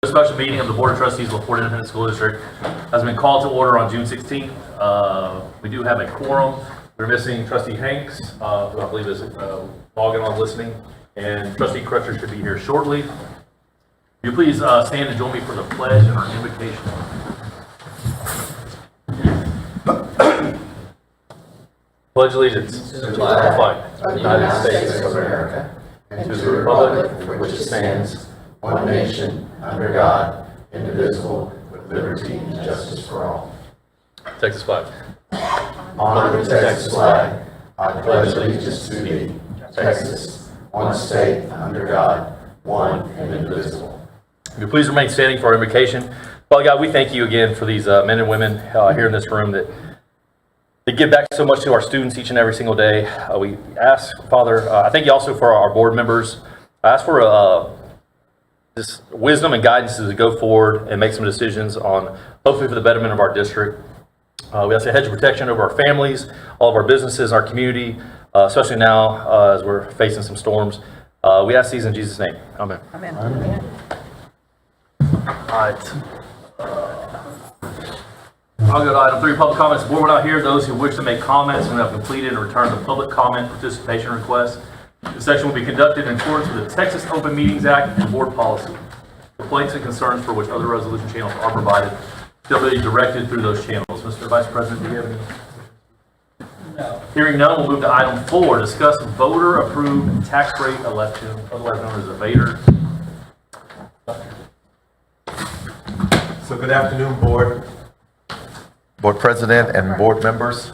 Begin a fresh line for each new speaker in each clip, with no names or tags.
A special meeting of the Board of Trustees of LaPorte Independent School District has been called to order on June 16th. We do have a quorum. We're missing Trustee Hanks, who I believe is logging on listening, and Trustee Crutcher should be here shortly. Will you please stand and join me for the pledge and our invocation? Pledge allegiance to the flag of the United States of America and to the republic for which it stands, one nation, under God, indivisible, with liberty and justice for all. Texas flag.
Honor the Texas flag. I pledge allegiance to thee, Texas, one state, under God, one and indivisible.
Will you please remain standing for our invocation? Father God, we thank you again for these men and women here in this room that give back so much to our students each and every single day. We ask, Father, I thank you also for our board members. I ask for this wisdom and guidance to go forward and make some decisions on, hopefully for the betterment of our district. We ask a hedge of protection over our families, all of our businesses, our community, especially now as we're facing some storms. We ask these in Jesus' name. Amen.
Amen.
All right. I'll go to item 3, public comments. The board will now hear those who wish to make comments and have completed and returned the public comment participation request. This section will be conducted in accordance with the Texas Open Meetings Act and board policy. Complaints and concerns for which other resolution channels are provided shall be directed through those channels. Mr. Vice President, do you have any? No. Hearing none, we'll move to item 4, discuss voter-approved tax rate election, otherwise known as a VATER.
So good afternoon, Board President and board members.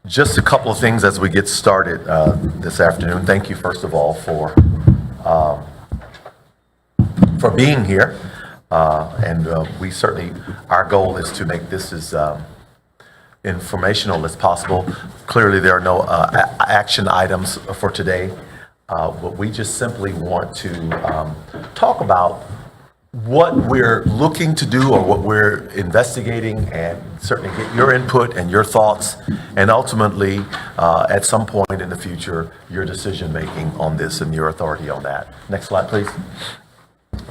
Just a couple of things as we get started this afternoon. Thank you, first of all, for being here. We certainly, our goal is to make this as informational as possible. Clearly, there are no action items for today, but we just simply want to talk about what we're looking to do or what we're investigating, and certainly get your input and your thoughts, and ultimately, at some point in the future, your decision making on this and your authority on that. Next slide, please.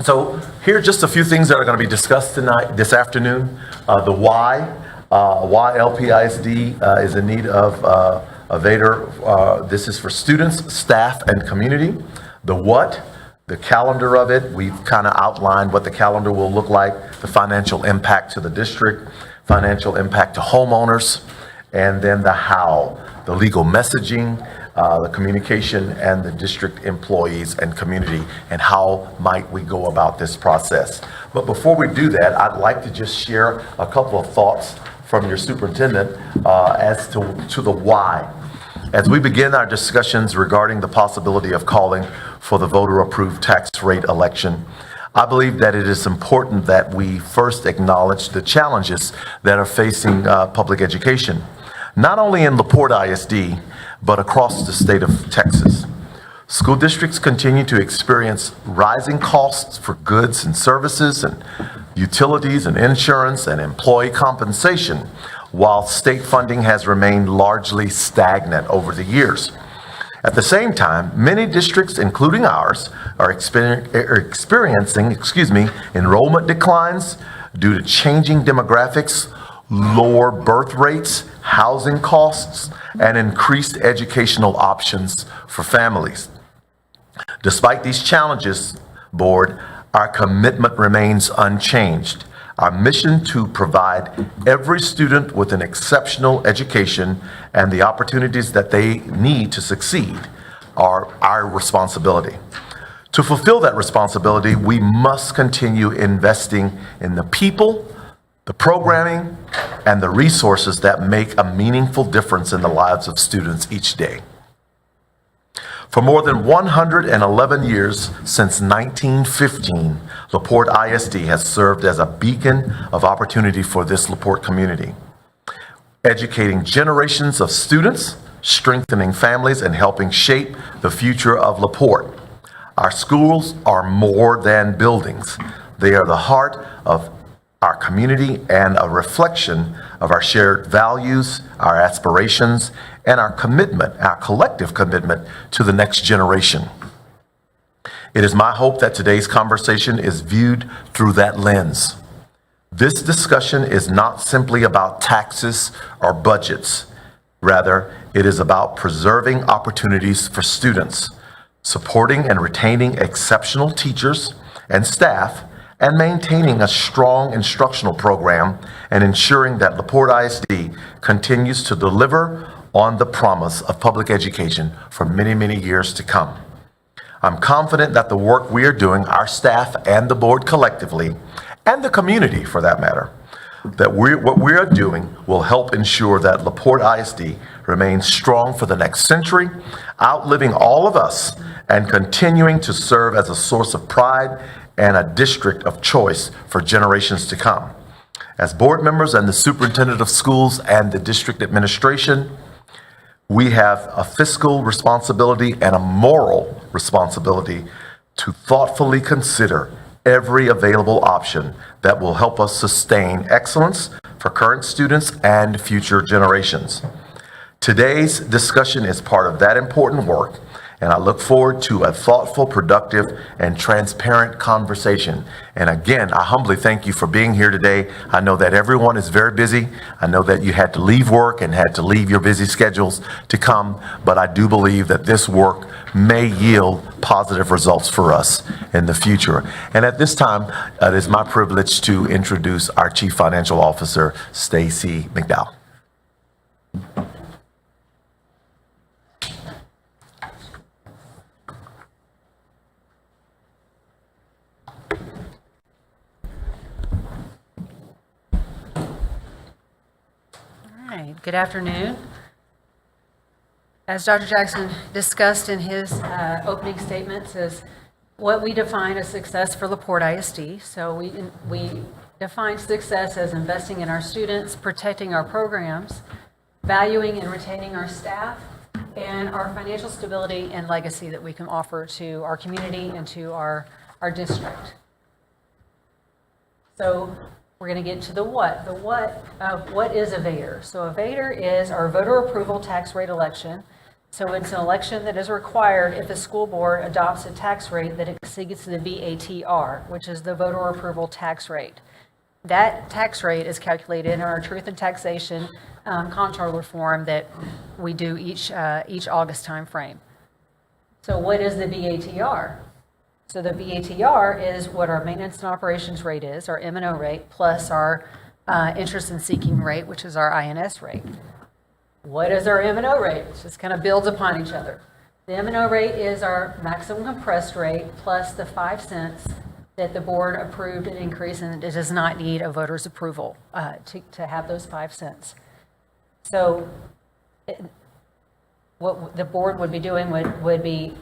So here are just a few things that are going to be discussed this afternoon. The why LP ISD is in need of a VATER. This is for students, staff, and community. The what, the calendar of it, we've kind of outlined what the calendar will look like, the financial impact to the district, financial impact to homeowners, and then the how, the legal messaging, the communication, and the district employees and community, and how might we go about this process. But before we do that, I'd like to just share a couple of thoughts from your superintendent as to the why. As we begin our discussions regarding the possibility of calling for the voter-approved tax rate election, I believe that it is important that we first acknowledge the challenges that are facing public education, not only in LaPorte ISD, but across the state of Texas. School districts continue to experience rising costs for goods and services and utilities and insurance and employee compensation, while state funding has remained largely stagnant over the years. At the same time, many districts, including ours, are experiencing enrollment declines due to changing demographics, lower birth rates, housing costs, and increased educational options for families. Despite these challenges, Board, our commitment remains unchanged. Our mission to provide every student with an exceptional education and the opportunities that they need to succeed are our responsibility. To fulfill that responsibility, we must continue investing in the people, the programming, and the resources that make a meaningful difference in the lives of students each day. For more than 111 years, since 1915, LaPorte ISD has served as a beacon of opportunity for this LaPorte community, educating generations of students, strengthening families, and helping shape the future of LaPorte. Our schools are more than buildings. They are the heart of our community and a reflection of our shared values, our aspirations, and our commitment, our collective commitment to the next generation. It is my hope that today's conversation is viewed through that lens. This discussion is not simply about taxes or budgets. Rather, it is about preserving opportunities for students, supporting and retaining exceptional teachers and staff, and maintaining a strong instructional program and ensuring that LaPorte ISD continues to deliver on the promise of public education for many, many years to come. I'm confident that the work we are doing, our staff and the board collectively, and the community for that matter, that what we are doing will help ensure that LaPorte ISD remains strong for the next century, outliving all of us and continuing to serve as a source of pride and a district of choice for generations to come. As board members and the superintendent of schools and the district administration, we have a fiscal responsibility and a moral responsibility to thoughtfully consider every available option that will help us sustain excellence for current students and future generations. Today's discussion is part of that important work, and I look forward to a thoughtful, productive, and transparent conversation. And again, I humbly thank you for being here today. I know that everyone is very busy. I know that you had to leave work and had to leave your busy schedules to come, but I do believe that this work may yield positive results for us in the future. And at this time, it is my privilege to introduce our Chief Financial Officer, Stacy McDowell.
Good afternoon. As Dr. Jackson discussed in his opening statements, is what we define as success for LaPorte ISD. So we define success as investing in our students, protecting our programs, valuing and retaining our staff, and our financial stability and legacy that we can offer to our community and to our district. So we're going to get to the what. The what is a VADER? So a VADER is our voter approval tax rate election. So it's an election that is required if the school board adopts a tax rate that exceeds the VATR, which is the voter approval tax rate. That tax rate is calculated in our truth and taxation comptroller form that we do each August timeframe. So what is the VATR? So the VATR is what our maintenance and operations rate is, our M&O rate, plus our interest and seeking rate, which is our INS rate. What is our M&O rate? It just kind of builds upon each other. The M&O rate is our maximum compressed rate plus the 5 cents that the board approved an increase, and it does not need a voter's approval to have those 5 cents. So what the board would be doing would be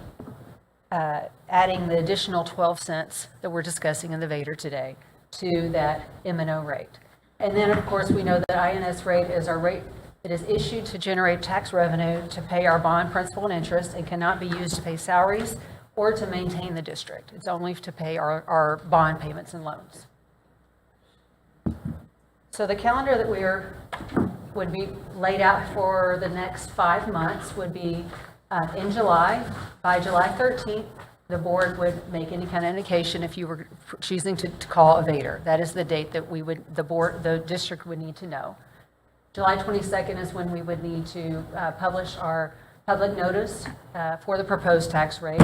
adding the additional 12 cents that we're discussing in the VADER today to that M&O rate. And then, of course, we know that INS rate is our rate that is issued to generate tax revenue to pay our bond principal and interest and cannot be used to pay salaries or to maintain the district. It's only to pay our bond payments and loans. So the calendar that would be laid out for the next 5 months would be in July. By July 13th, the board would make any kind of indication if you were choosing to call a VADER. That is the date that the district would need to know. July 22nd is when we would need to publish our public notice for the proposed tax rate,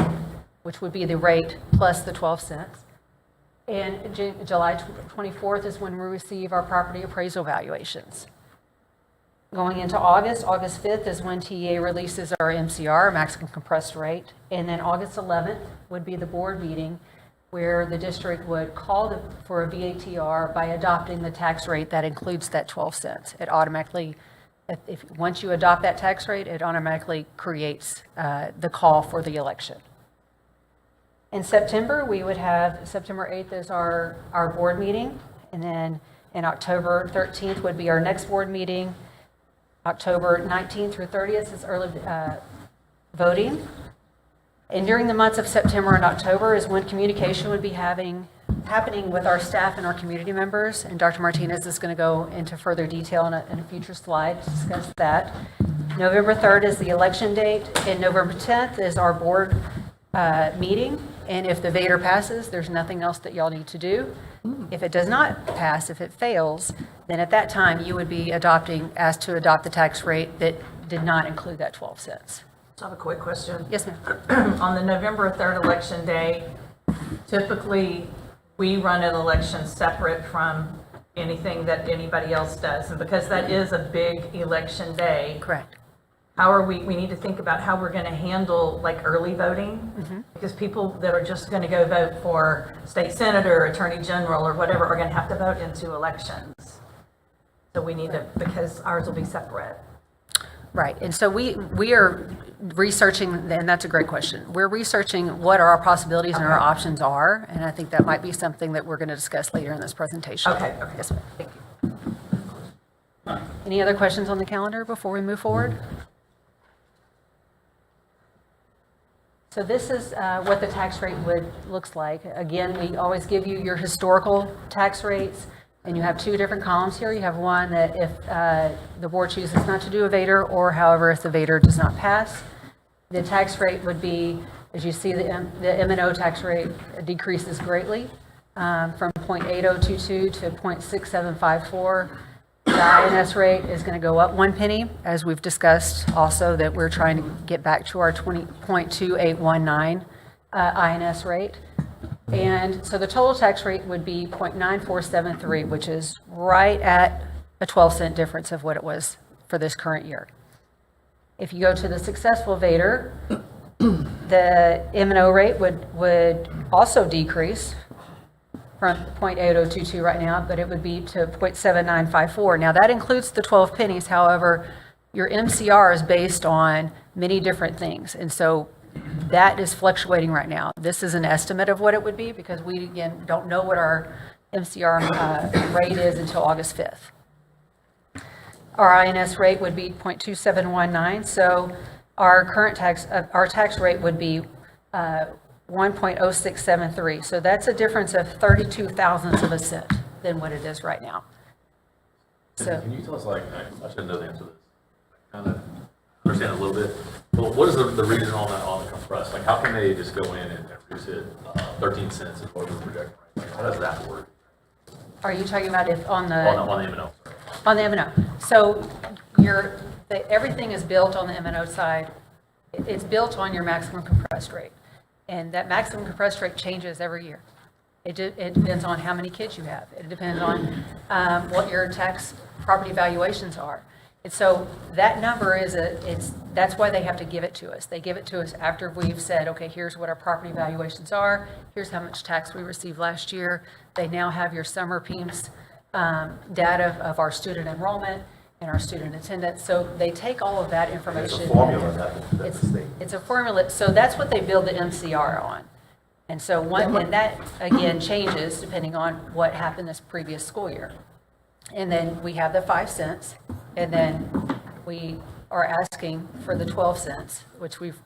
which would be the rate plus the 12 cents. And July 24th is when we receive our property appraisal valuations. Going into August 5th is when TA releases our MCR, maximum compressed rate. And then August 11th would be the board meeting where the district would call for a VATR by adopting the tax rate that includes that 12 cents. It automatically, once you adopt that tax rate, it automatically creates the call for the election. In September, we would have September 8th is our board meeting. And then in October 13th would be our next board meeting. October 19th through 30th is early voting. And during the months of September and October is when communication would be happening with our staff and our community members. And Dr. Martinez is going to go into further detail in a future slide to discuss that. November 3rd is the election date, and November 10th is our board meeting, and if the Vader passes, there's nothing else that y'all need to do. If it does not pass, if it fails, then at that time, you would be asked to adopt the tax rate that did not include that 12 cents.
I have a quick question.
Yes, ma'am.
On the November 3rd election day, typically, we run an election separate from anything that anybody else does. And because that is a big election day,
Correct.
how are we need to think about how we're going to handle like early voting? Because people that are just going to go vote for state senator, attorney general, or whatever are going to have to vote in 2 elections. So we need to, because ours will be separate.
Right, and so we are researching, and that's a great question. We're researching what our possibilities and our options are, and I think that might be something that we're going to discuss later in this presentation.
Okay.
Yes, ma'am. Thank you. Any other questions on the calendar before we move forward? So this is what the tax rate looks like. Again, we always give you your historical tax rates. And you have 2 different columns here. You have one that if the board chooses not to do a Vader, or however, if the Vader does not pass, the tax rate would be, as you see, the M&O tax rate decreases greatly from 0.8022 to 0.6754. The INS rate is going to go up 1 penny, as we've discussed also that we're trying to get back to our 20.2819 INS rate. And so the total tax rate would be 0.9473, which is right at a 12-cent difference of what it was for this current year. If you go to the successful Vader, the M&O rate would also decrease from 0.8022 right now, but it would be to 0.7954. Now, that includes the 12 pennies. However, your MCR is based on many different things. And so that is fluctuating right now. This is an estimate of what it would be because we, again, don't know what our MCR rate is until August 5th. Our INS rate would be 0.2719, so our current tax rate would be 1.0673. So that's a difference of 32 thousandths of a cent than what it is right now. So
Can you tell us, like, I should know the answer to this. Kind of understand a little bit. Well, what is the reason on the compressed? Like, how can they just go in and reduce it 13 cents is what we're projecting? Like, how does that work?
are you talking about if on the?
On the M&O.
On the M&O. So everything is built on the M&O side. It's built on your maximum compressed rate. And that maximum compressed rate changes every year. It depends on how many kids you have. It depends on what your tax property valuations are. And so that number that's why they have to give it to us. They give it to us after we've said, okay, here's what our property valuations are. Here's how much tax we received last year. They now have your summer PEMS data of our student enrollment and our student attendance. So they take all of that information.
It's a formula that's the state.
It's a formula. So that's what they build the MCR on. And so and that, again, changes depending on what happened this previous school year. And then we have the 5 cents, and then we are asking for the 12 cents, which we've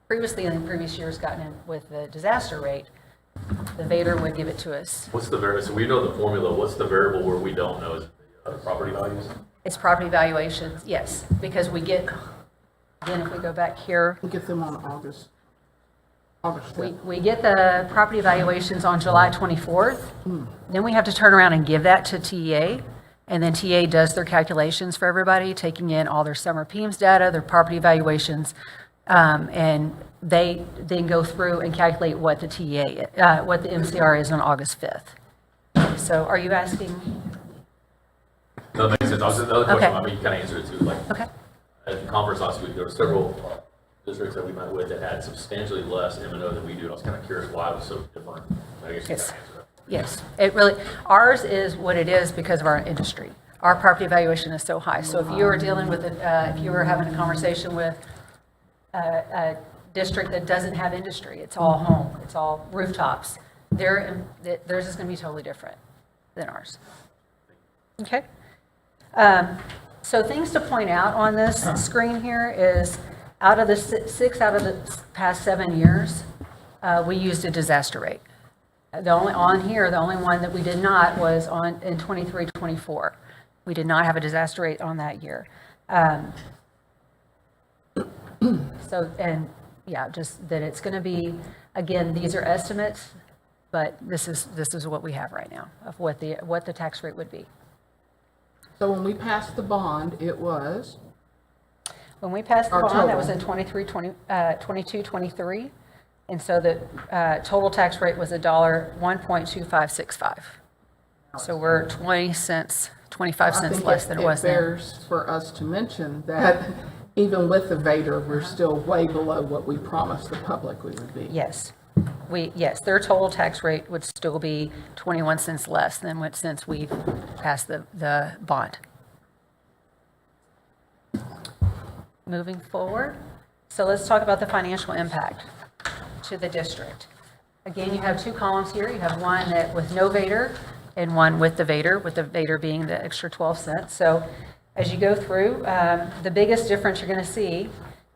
previously in the previous years gotten in with the disaster rate. The Vader would give it to us.
What's the variable? So we know the formula. What's the variable where we don't know? Is it the property values?
It's property valuations, yes, because we get, again, if we go back here,
We get them on August 5th.
we get the property valuations on July 24th. Then we have to turn around and give that to TEA. And then TEA does their calculations for everybody, taking in all their summer PEMS data, their property valuations, and they then go through and calculate what the what the MCR is on August 5th. So are you asking?
No, that makes sense. The other question,
Okay.
I mean, you kind of answered it too. Like,
Okay.
at the conference last week, there were several districts that we met with that had substantially less M&O than we do. I was kind of curious why it was so different. I guess you
Yes.
kind of answered that.
Yes, it really, ours is what it is because of our industry. Our property valuation is so high. So if you were dealing with, if you were having a conversation with a district that doesn't have industry, it's all home, it's all rooftops, theirs is going to be totally different than ours. Okay? So things to point out on this screen here is out of the six out of the past 7 years, we used a disaster rate. The only one that we did not was in 23-24. We did not have a disaster rate on that year. So, and yeah, just that it's going to be, again, these are estimates, but this is what we have right now of what the tax rate would be.
So when we passed the bond, it was,
When we passed the
Our
bond, that was
total.
in 22, 23, and so the total tax rate was $1.2565. So we're 20 cents, 25
I
cents
think
less than it was
it
then.
bears for us to mention that even with the Vader, we're still way below what we promised the public we would be.
Yes. Yes, their total tax rate would still be 21 cents less than what, since we've passed the bond. Moving forward, so let's talk about the financial impact to the district. Again, you have two columns here. You have one that with no Vader and one with the Vader being the extra 12 cents. So as you go through, the biggest difference you're going to see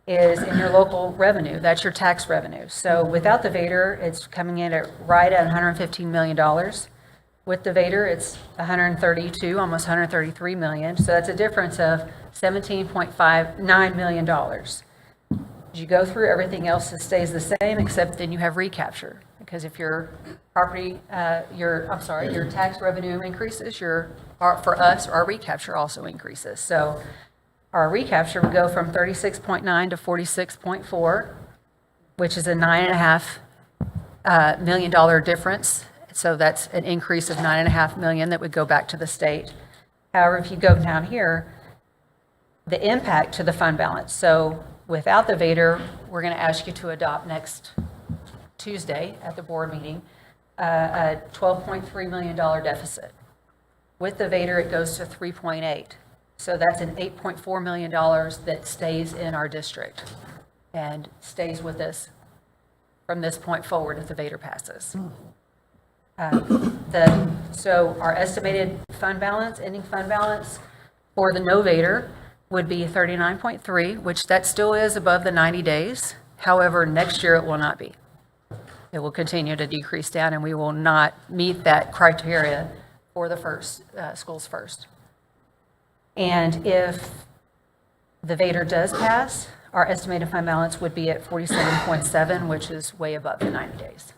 is in your local revenue. That's your tax revenue. So without the Vader, it's coming in at right at $115 million. With the Vader, it's 132, almost 133 million. So that's a difference of $17.59 million. As you go through, everything else stays the same, except then you have recapture. Because if your property, your tax revenue increases, for us, our recapture also increases. So our recapture would go from 36.9 to 46.4, which is a $9.5 million difference. So that's an increase of $9.5 million that would go back to the state. However, if you go down here, the impact to the fund balance. So without the Vader, we're going to ask you to adopt next Tuesday at the board meeting, a $12.3 million deficit. With the Vader, it goes to 3.8. So that's an $8.4 million that stays in our district and stays with us from this point forward if the Vader passes. So our estimated fund balance, ending fund balance for the no Vader would be 39.3, which that still is above the 90 days. However, next year it will not be. It will continue to decrease down, and we will not meet that criteria for the first, schools first. And if the Vader does pass, our estimated fund balance would be at 47.7, which is way above the 90 days.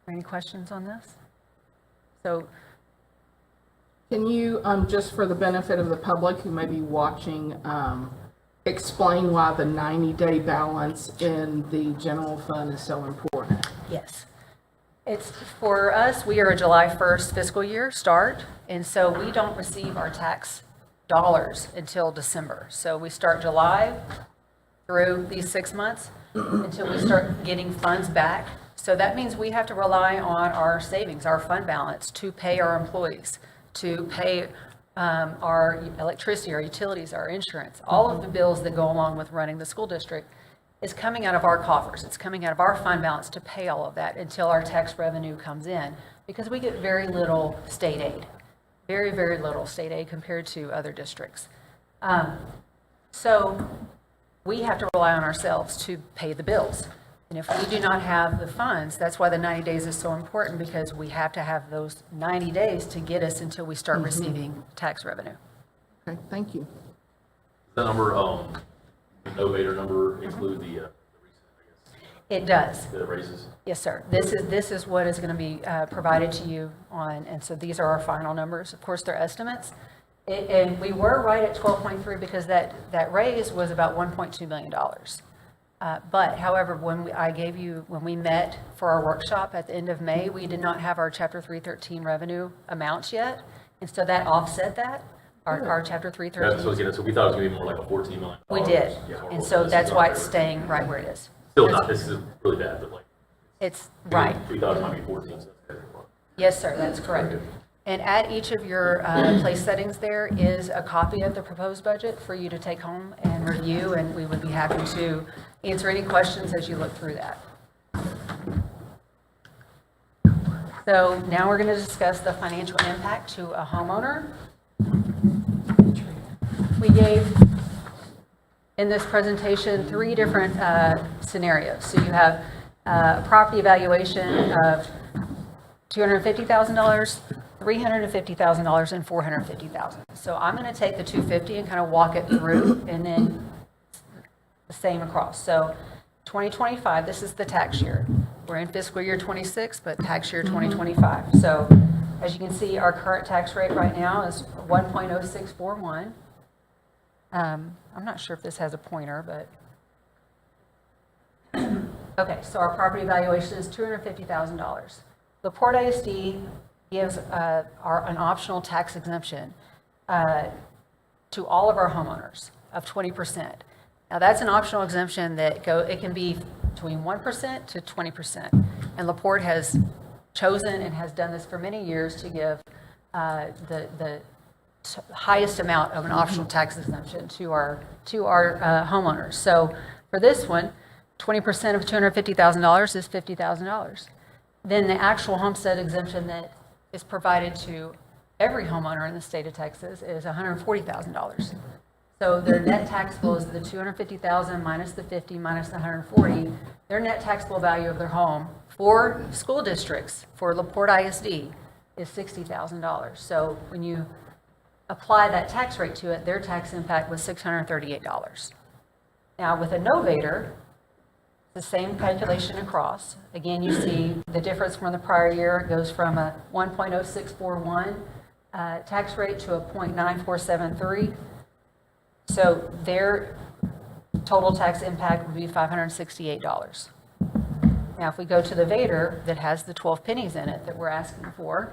Any questions on this? So,
Can you, just for the benefit of the public who may be watching, explain why the 90-day balance in the general fund is so important?
yes. It's, for us, we are a July 1st fiscal year start, and so we don't receive our tax dollars until December. So we start July through these 6 months until we start getting funds back. So that means we have to rely on our savings, our fund balance, to pay our employees, to pay our electricity, our utilities, our insurance. All of the bills that go along with running the school district is coming out of our coffers. It's coming out of our fund balance to pay all of that until our tax revenue comes in, because we get very little state aid, very, very little state aid compared to other districts. So we have to rely on ourselves to pay the bills. And if we do not have the funds, that's why the 90 days is so important, because we have to have those 90 days to get us until we start receiving tax revenue.
Okay, thank you.
The number, the no Vader number include the recent,
It does.
the raises?
Yes, sir. This is what is going to be provided to you on, and so these are our final numbers. Of course, they're estimates. And we were right at 12.3 because that raise was about $1.2 million. But however, when we met for our workshop at the end of May, we did not have our Chapter 313 revenue amounts yet. And so that offset that, our Chapter
Yeah,
313.
so we thought it was going to be more like a $14 million.
We did.
Yeah,
And so that's why it's staying right where it is.
Still not, this is really bad, but like.
It's right.
We thought it might be 14, so that's good.
Yes, sir, that's correct. And at each of your place settings there is a copy of the proposed budget for you to take home and review, and we would be happy to answer any questions as you look through that. So now we're going to discuss the financial impact to a homeowner. We gave, in this presentation, 3 different scenarios. So you have a property evaluation of $250,000, $350,000, and $450,000. So I'm going to take the $250 and kind of walk it through, and then the same across. So 2025, this is the tax year. We're in fiscal year 26, but tax year 2025. So as you can see, our current tax rate right now is 1.0641. I'm not sure if this has a pointer, but okay, so our property valuation is $250,000. The Porte ISD gives an optional tax exemption to all of our homeowners of 20%. Now, that's an optional exemption that it can be between 1% to 20%. And LaPorte has chosen and has done this for many years to give the highest amount of an optional tax exemption to our homeowners. So for this one, 20% of $250,000 is $50,000. Then the actual homestead exemption that is provided to every homeowner in the state of Texas is $140,000. So their net taxable is the $250,000 minus the 50 minus the 140. Their net taxable value of their home for school districts for LaPorte ISD is $60,000. So when you apply that tax rate to it, their tax impact was $638. Now with a novator, the same calculation across. Again, you see the difference from the prior year. It goes from a 1.0641 tax rate to a 0.9473. So their total tax impact would be $568. Now, if we go to the Vader that has the 12 pennies in it that we're asking for,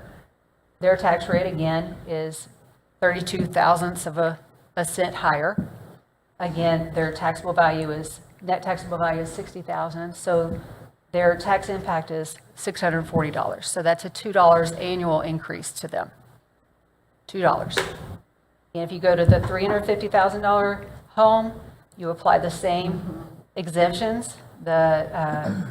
their tax rate again is 32 thousandths of a cent higher. Again, their taxable value is, net taxable value is 60,000. So their tax impact is $640. So that's a $2 annual increase to them. $2. And if you go to the $350,000 home, you apply the same exemptions, the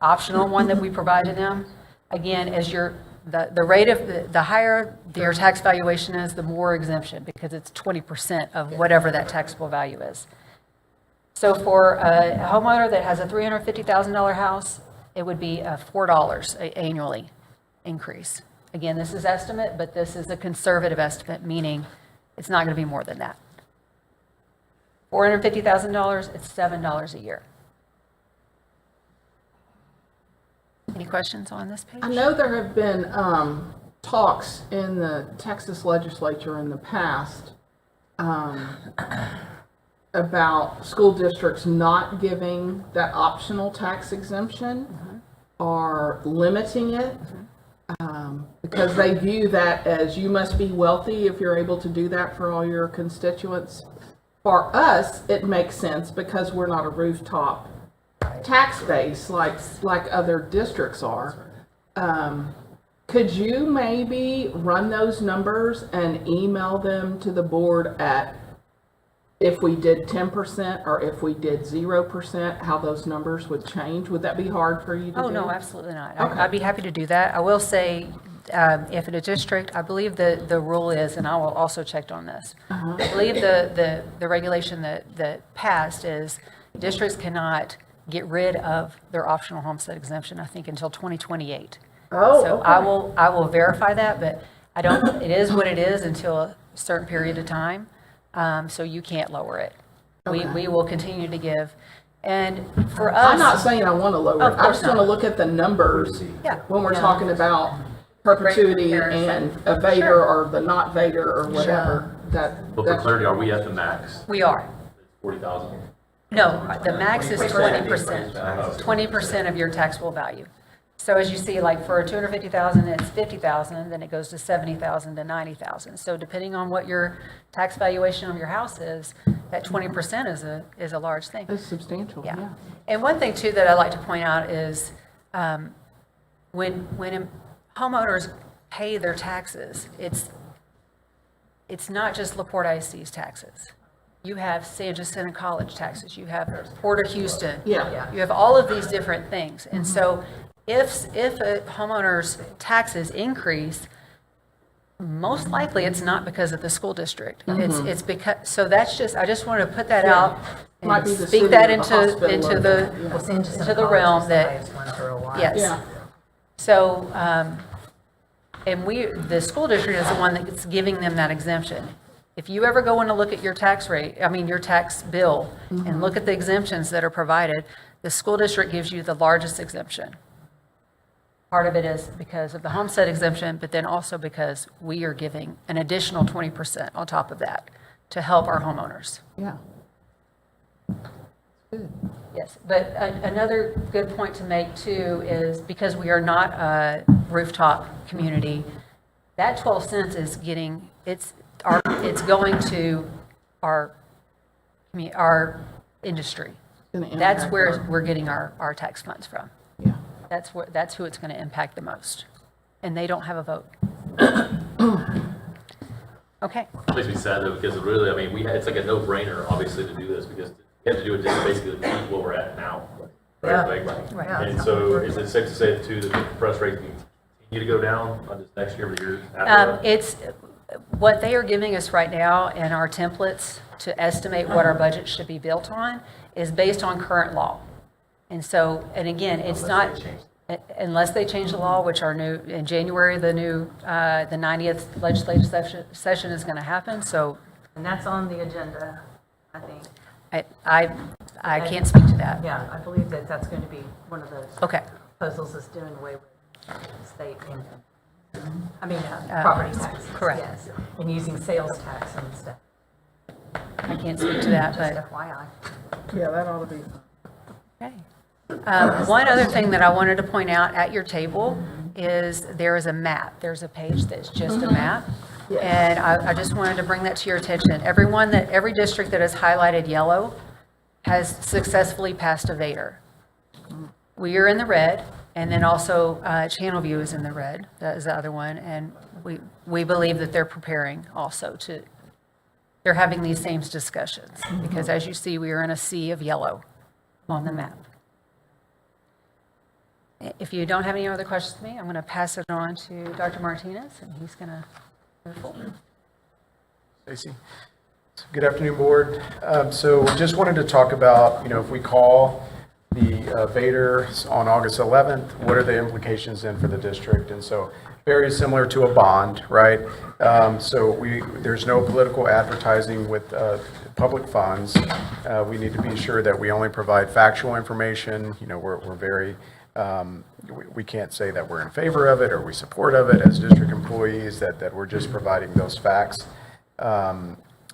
optional one that we provided them. Again, as the rate of the higher your tax valuation is, the more exemption, because it's 20% of whatever that taxable value is. So for a homeowner that has a $350,000 house, it would be a $4 annually increase. Again, this is estimate, but this is a conservative estimate, meaning it's not going to be more than that. $450,000, it's $7 a year. Any questions on this page?
I know there have been talks in the Texas legislature in the past about school districts not giving that optional tax exemption or limiting it because they view that as you must be wealthy if you're able to do that for all your constituents. For us, it makes sense because we're not a rooftop tax base like other districts are. Could you maybe run those numbers and email them to the board at if we did 10% or if we did 0%, how those numbers would change? Would that be hard for you to do?
Oh, no, absolutely not.
Okay.
I'd be happy to do that. I will say, if in a district, I believe the rule is, and I will also check on this, I believe the regulation that passed is districts cannot get rid of their optional homestead exemption, I think, until 2028.
Oh,
So
okay.
I will verify that, but it is what it is until a certain period of time. So you can't lower it.
Okay.
We will continue to give. And for us.
I'm not saying I want to lower
Of
it. I
course
just want to
not.
look at the numbers
Yeah.
when we're
Yeah.
talking about perpetuity
Great
and
comparison.
a Vader
Sure.
or the not Vader or whatever.
But for
That's
clarity, are we at the max?
We are.
40,000?
No, the max is 20%. 20% of your taxable value. So as you see, like for 250,000, it's 50,000, then it goes to 70,000 to 90,000. So depending on what your tax valuation of your house is, that 20% is a large thing.
That's substantial, yeah.
Yeah. And one thing too that I like to point out is when homeowners pay their taxes, it's not just LaPorte ISD's taxes. You have San Jacinto College taxes, you have Port of Houston.
Yeah.
You have all of these different things. And so if a homeowner's taxes increase, most likely it's not because of the school district. It's because, so that's just, I just want to put that out
Might
and
be the
speak
city
that
or the hospital
into
or
the,
yeah.
Well, San Jacinto
into the
College
realm
was the
that,
highest one for a while.
yes.
Yeah.
So, and the school district is the one that's giving them that exemption. If you ever go in to look at your tax rate, your tax bill, and look at the exemptions that are provided, the school district gives you the largest exemption. Part of it is because of the homestead exemption, but then also because we are giving an additional 20% on top of that to help our homeowners.
Yeah.
Yes, but another good point to make too is because we are not a rooftop community, that 12 cents is it's going to our industry.
Gonna
That's
impact
where
our-
we're getting our tax funds from.
Yeah.
That's who it's going to impact the most. And they don't have a vote. Okay.
It makes me sad though, because really, it's like a no-brainer, obviously, to do this, because you have to do it just basically to keep where we're at now.
Yeah.
Right?
Right.
Yeah.
And so is it safe to say too, that the press rate can continue to go down on this next year or the year after that?
It's, what they are giving us right now in our templates to estimate what our budget should be built on is based on current law. And so, and again, it's not, unless they change the law, which are new, in January, the 90th legislative session is going to happen, so
And that's on the agenda, I think.
I can't speak to that.
Yeah, I believe that that's going to be one of those
Okay,
proposals that's doing away with state income. Property taxes.
correct.
Yes, and using sales tax instead.
I can't speak to that,
Just
but,
FYI.
Yeah, that ought to be.
okay. One other thing that I wanted to point out at your table is there is a map. There's a page that's just a map. And I just wanted to bring that to your attention. Every district that is highlighted yellow has successfully passed a Vader. We are in the red, and then also Channelview is in the red. That is the other one. And we believe that they're preparing also they're having these same discussions. Because as you see, we are in a sea of yellow on the map. If you don't have any other questions to me, I'm going to pass it on to Dr. Martinez, and he's going to move forward.
Stacy. Good afternoon, Board. So we just wanted to talk about, if we call the Vader on August 11th, what are the implications then for the district? And so very similar to a bond, right? There's no political advertising with public funds. We need to be sure that we only provide factual information. We're very, we can't say that we're in favor of it or we support of it as district employees, that we're just providing those facts.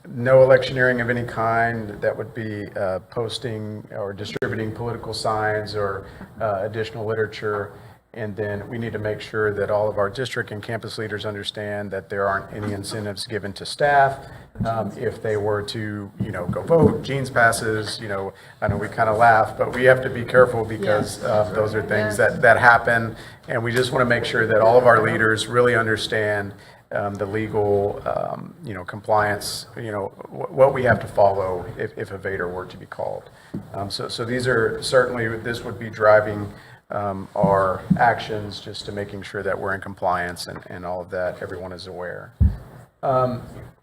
No electioneering of any kind. That would be posting or distributing political signs or additional literature. And then we need to make sure that all of our district and campus leaders understand that there aren't any incentives given to staff if they were to, go vote, jeans passes, I know we kind of laugh, but we have to be careful because those are things that happen. And we just want to make sure that all of our leaders really understand the legal, compliance, what we have to follow if a Vader were to be called. So these are certainly, this would be driving our actions just to making sure that we're in compliance and all of that, everyone is aware.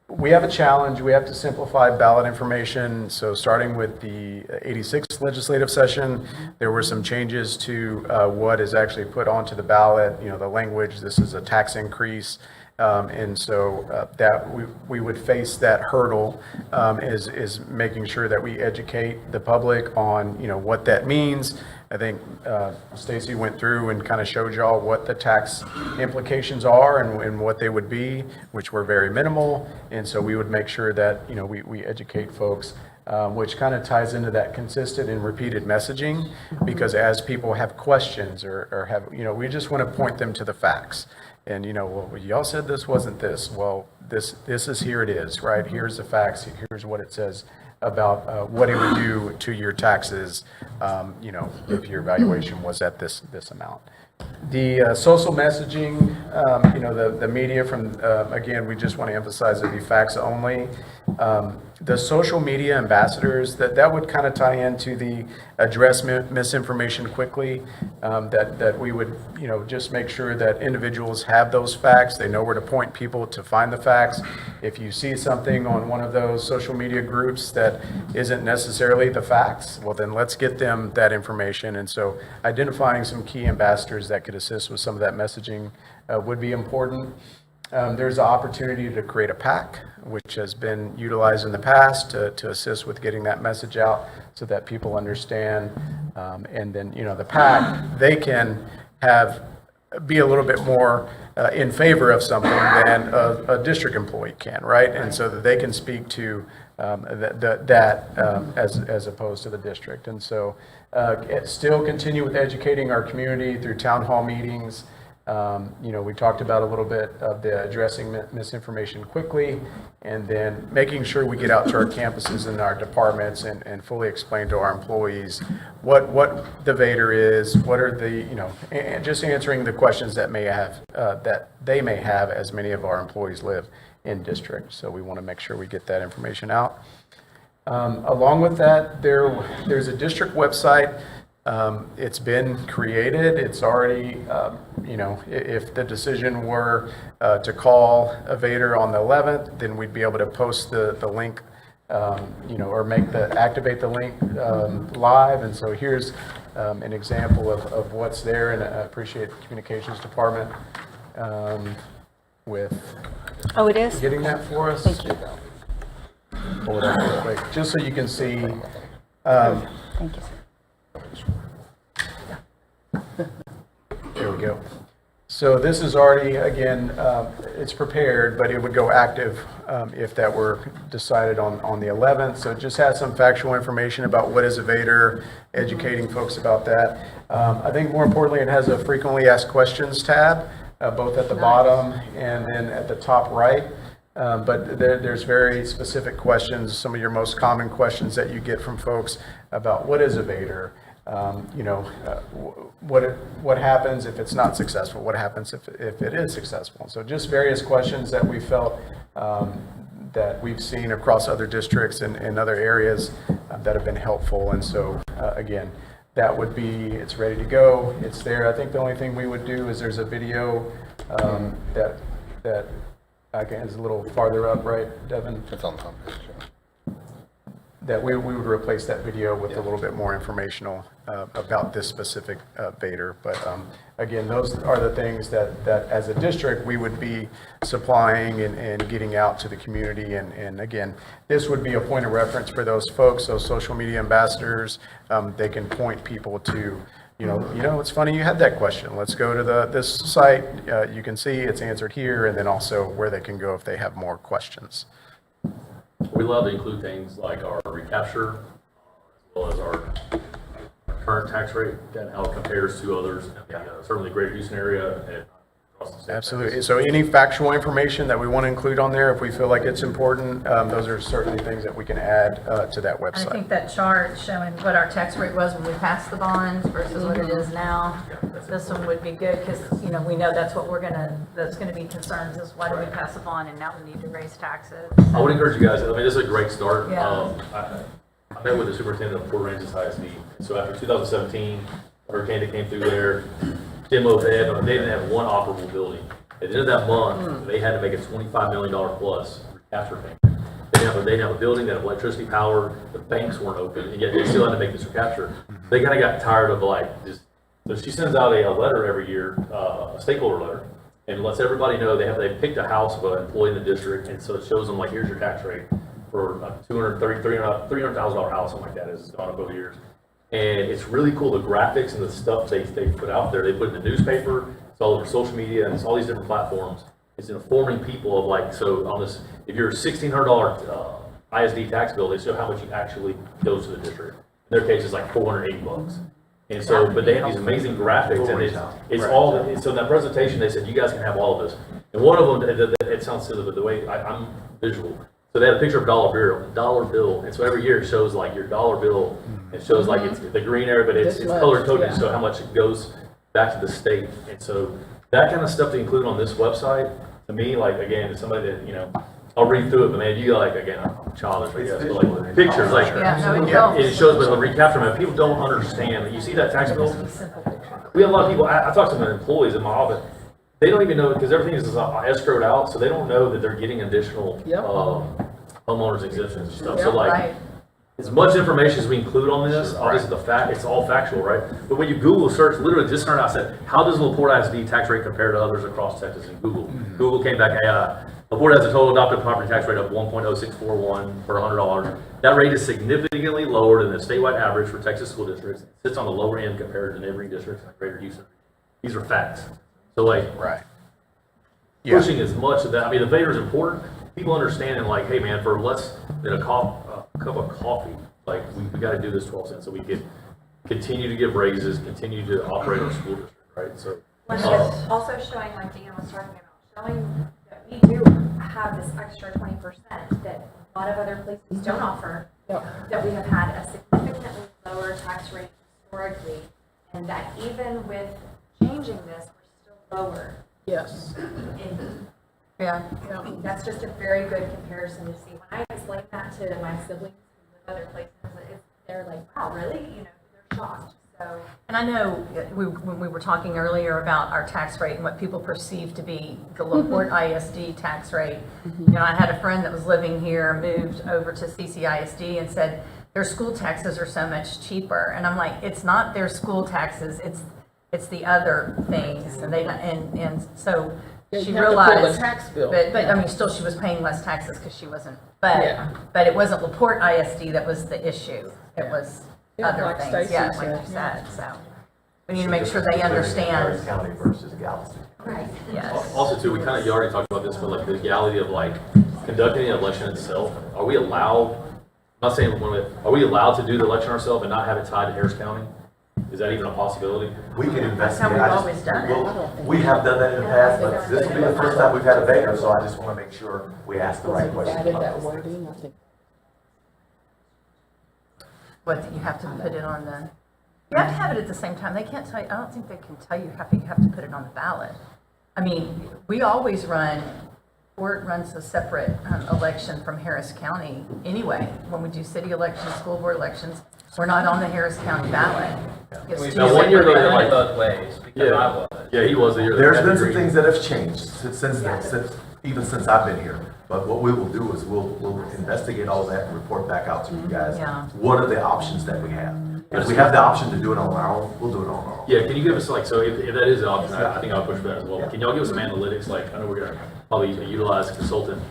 We have a challenge. We have to simplify ballot information. So starting with the 86th legislative session, there were some changes to what is actually put onto the ballot, the language, this is a tax increase. And so that we would face that hurdle is making sure that we educate the public on, what that means. I think Stacy went through and kind of showed y'all what the tax implications are and what they would be, which were very minimal. And so we would make sure that, we educate folks, which kind of ties into that consistent and repeated messaging, because as people have questions or have, we just want to point them to the facts. And, well, y'all said this wasn't this. Well, this is, here it is, right? Here's the facts. Here's what it says about what it would do to your taxes, if your valuation was at this amount. The social messaging, the media from, again, we just want to emphasize that the facts only. The social media ambassadors, that would kind of tie into the address misinformation quickly, that we would, just make sure that individuals have those facts. They know where to point people to find the facts. If you see something on one of those social media groups that isn't necessarily the facts, well, then let's get them that information. And so identifying some key ambassadors that could assist with some of that messaging would be important. There's an opportunity to create a pack, which has been utilized in the past to assist with getting that message out so that people understand. And then, the pack, they can be a little bit more in favor of something than a district employee can, right? And so that they can speak to as opposed to the district. And so still continue with educating our community through town hall meetings. We talked about a little bit of the addressing misinformation quickly, and then making sure we get out to our campuses and our departments and fully explain to our employees what the VADR is, what are the, and just answering the questions that they may have, as many of our employees live in district. So we want to make sure we get that information out. Along with that, there's a district website. It's been created. It's already, if the decision were to call a VADR on the 11th, then we'd be able to post the link, or activate the link live. And so here's an example of what's there, and I appreciate the communications department with
Oh, it is?
getting that for us.
Thank you.
Pull it up real quick, just so you can see.
Thank you.
There we go. So this is already, again, it's prepared, but it would go active if that were decided on the 11th. So it just has some factual information about what is a VADR, educating folks about that. I think more importantly, it has a frequently asked questions tab, both at the bottom and then at the top right. But there's very specific questions, some of your most common questions that you get from folks about what is a VADR. What happens if it's not successful? What happens if it is successful? So just various questions that we felt that we've seen across other districts and other areas that have been helpful. And so again, that would be, it's ready to go. It's there. I think the only thing we would do is there's a video that again is a little farther up, right, Devin?
It's on the front page.
That we would replace that video with a little bit more informational about this specific VADR. But again, those are the things that as a district we would be supplying and getting out to the community. And again, this would be a point of reference for those folks, those social media ambassadors. They can point people to, it's funny you had that question. Let's go to this site. You can see it's answered here, and then also where they can go if they have more questions.
We love to include things like our recapture, as well as our current tax rate and how it compares to others, certainly the Greater Houston area and across the state.
Absolutely. So any factual information that we want to include on there, if we feel like it's important, those are certainly things that we can add to that
I
website.
think that chart showing what our tax rate was when we passed the bonds versus what it is now, this one would be good, because, we know that's what that's gonna be concerns, is why did we pass a bond and now we need to raise taxes?
I would encourage you guys, this is a great start.
Yeah.
I met with the superintendent of Port ISD. So after 2017, hurricane that came through there, demo, they didn't have one operable building. At the end of that month, they had to make a $25 million plus recapture payment. They didn't have a building that had electricity power, the banks weren't open, and yet they still had to make this recapture. They kind of got tired of so she sends out a letter every year, a stakeholder letter, and lets everybody know they picked a house of an employee in the district, and so it shows them here's your tax rate for a $300,000 house, something like that, as it's gone up over the years. And it's really cool, the graphics and the stuff they put out there. They put in the newspaper, it's all over social media, and it's all these different platforms. It's informing people of so on this, if you're a $1,600 ISD tax bill, they show how much it actually goes to the district. In their case, it's $480. And so, but they have these amazing graphics, and it's all, so in that presentation, they said, you guys can have all of this. And one of them, it sounds silly, but the way I'm visual. So they had a picture of a dollar bill, and so every year it shows your dollar bill. It shows it's the green area, but it's color coded, so how much it goes back to the state. And so that kind of stuff to include on this website, to me, again, as somebody that, I'll read through it, but man, you again, I'm childish, I guess, but pictures, it shows, but the recapture, man, people don't understand. You see that tax bill? We have a lot of people, I talk to some employees in my office, they don't even know, because everything is escrowed out, so they don't know that they're getting additional homeowners exemptions and stuff. So as much information as we include on this, obviously it's all factual, right? But when you Google search, literally just started out said, how does LaPorte ISD tax rate compare to others across Texas in Google? Google came back, LaPorte has a total adopted property tax rate of 1.0641 per $100. That rate is significantly lower than the statewide average for Texas school districts. It sits on the lower end compared to neighboring districts like Greater Houston. These are facts. So like,
Right. Yeah.
pushing as much of that, I mean, the Vader is important. People understanding like, hey man, for less than a cup of coffee, like we got to do this 12 cents so we can continue to give raises, continue to operate our school district, right? So,
Also showing, like Deanna was talking about, showing that we do have this extra 20% that a lot of other places don't offer, that we have had a significantly lower tax rate historically, and that even with changing this, we're still lower.
Yes.
Yeah.
I think that's just a very good comparison to see. When I explain that to my siblings who live other places, they're like, wow, really? You know, they're shocked. So.
And I know when we were talking earlier about our tax rate and what people perceive to be the LaPorte ISD tax rate. You know, I had a friend that was living here, moved over to CCISD and said, their school taxes are so much cheaper. And I'm like, it's not their school taxes, it's the other things. And so she
You have to pull
realized,
the tax bill.
but I mean, still she was paying less taxes because she wasn't,
Yeah.
but it wasn't LaPorte ISD that was the issue. It was
Yeah,
other
like
things,
Stacy
yeah,
said,
like you
yeah.
said, so. We need to make sure they understand,
County versus Galveston.
Right.
yes.
also too, you already talked about this, but like the legality of like conducting an election itself, are we allowed, I'm not saying, are we allowed to do the election ourselves and not have it tied to Harris County? Is that even a possibility?
We can
That's how
investigate.
we've
I just-
always done it.
well, We have done that in the past, but this will be the first time we've had a Vader, so I just want to make sure we ask the right questions.
Added
about
that
this.
wording, I think.
What, you have to put it on the, you have to have it at the same time. They can't tell you, I don't think they can tell you how you have to put it on the ballot. I mean, we always Fort runs a separate election from Harris County anyway. When we do city elections, school board elections, we're not on the Harris County ballot. It's
We've
two
Now, one year
been
they
doing
like-
it both ways, because I was.
Yeah, he was the year.
There's been some things that have changed since then, even since I've been here. But what we will do is we'll investigate all that and report back out to you guys.
Yeah.
What are the options that we have? If we have the option to do it on our own, we'll do it on our own.
Yeah, can you give us like, so if that is an option, I think I'll push for that as well.
Yeah.
Can y'all give us some analytics? Like, I know we're gonna probably utilize a consultant.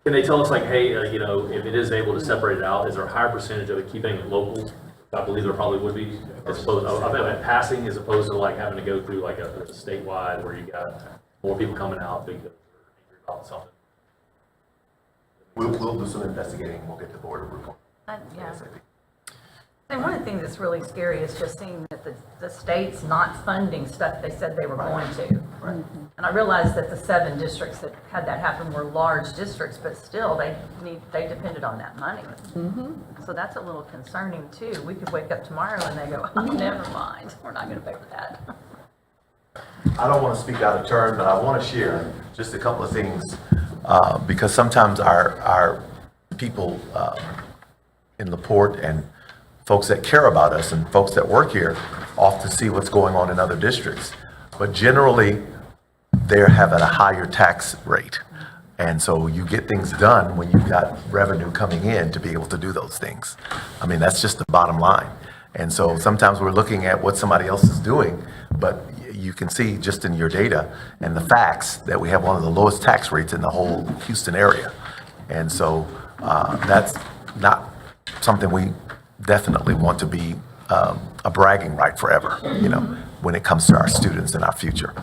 Can they tell us like, hey, you know, if it is able to separate it out, is there a higher percentage of it keeping it local? I believe there probably would be, as opposed, I bet at passing as opposed to like having to go through like a statewide where you got more people coming out because they're angry about something.
We'll do some investigating and we'll get the board to report.
Yeah. And one of the things that's really scary is just seeing that the state's not funding stuff they said they were going to.
Right.
And I realized that the 7 districts that had that happen were large districts, but still, they depended on that money. So that's a little concerning too. We could wake up tomorrow and they go, oh, never mind, we're not gonna pay for that.
I don't want to speak out of turn, but I want to share just a couple of things, because sometimes our people in LaPorte and folks that care about us and folks that work here often see what's going on in other districts. But generally, they're having a higher tax rate. And so you get things done when you've got revenue coming in to be able to do those things. I mean, that's just the bottom line. And so sometimes we're looking at what somebody else is doing, but you can see just in your data and the facts that we have one of the lowest tax rates in the whole Houston area. And so that's not something we definitely want to be a bragging right forever, you know, when it comes to our students and our future.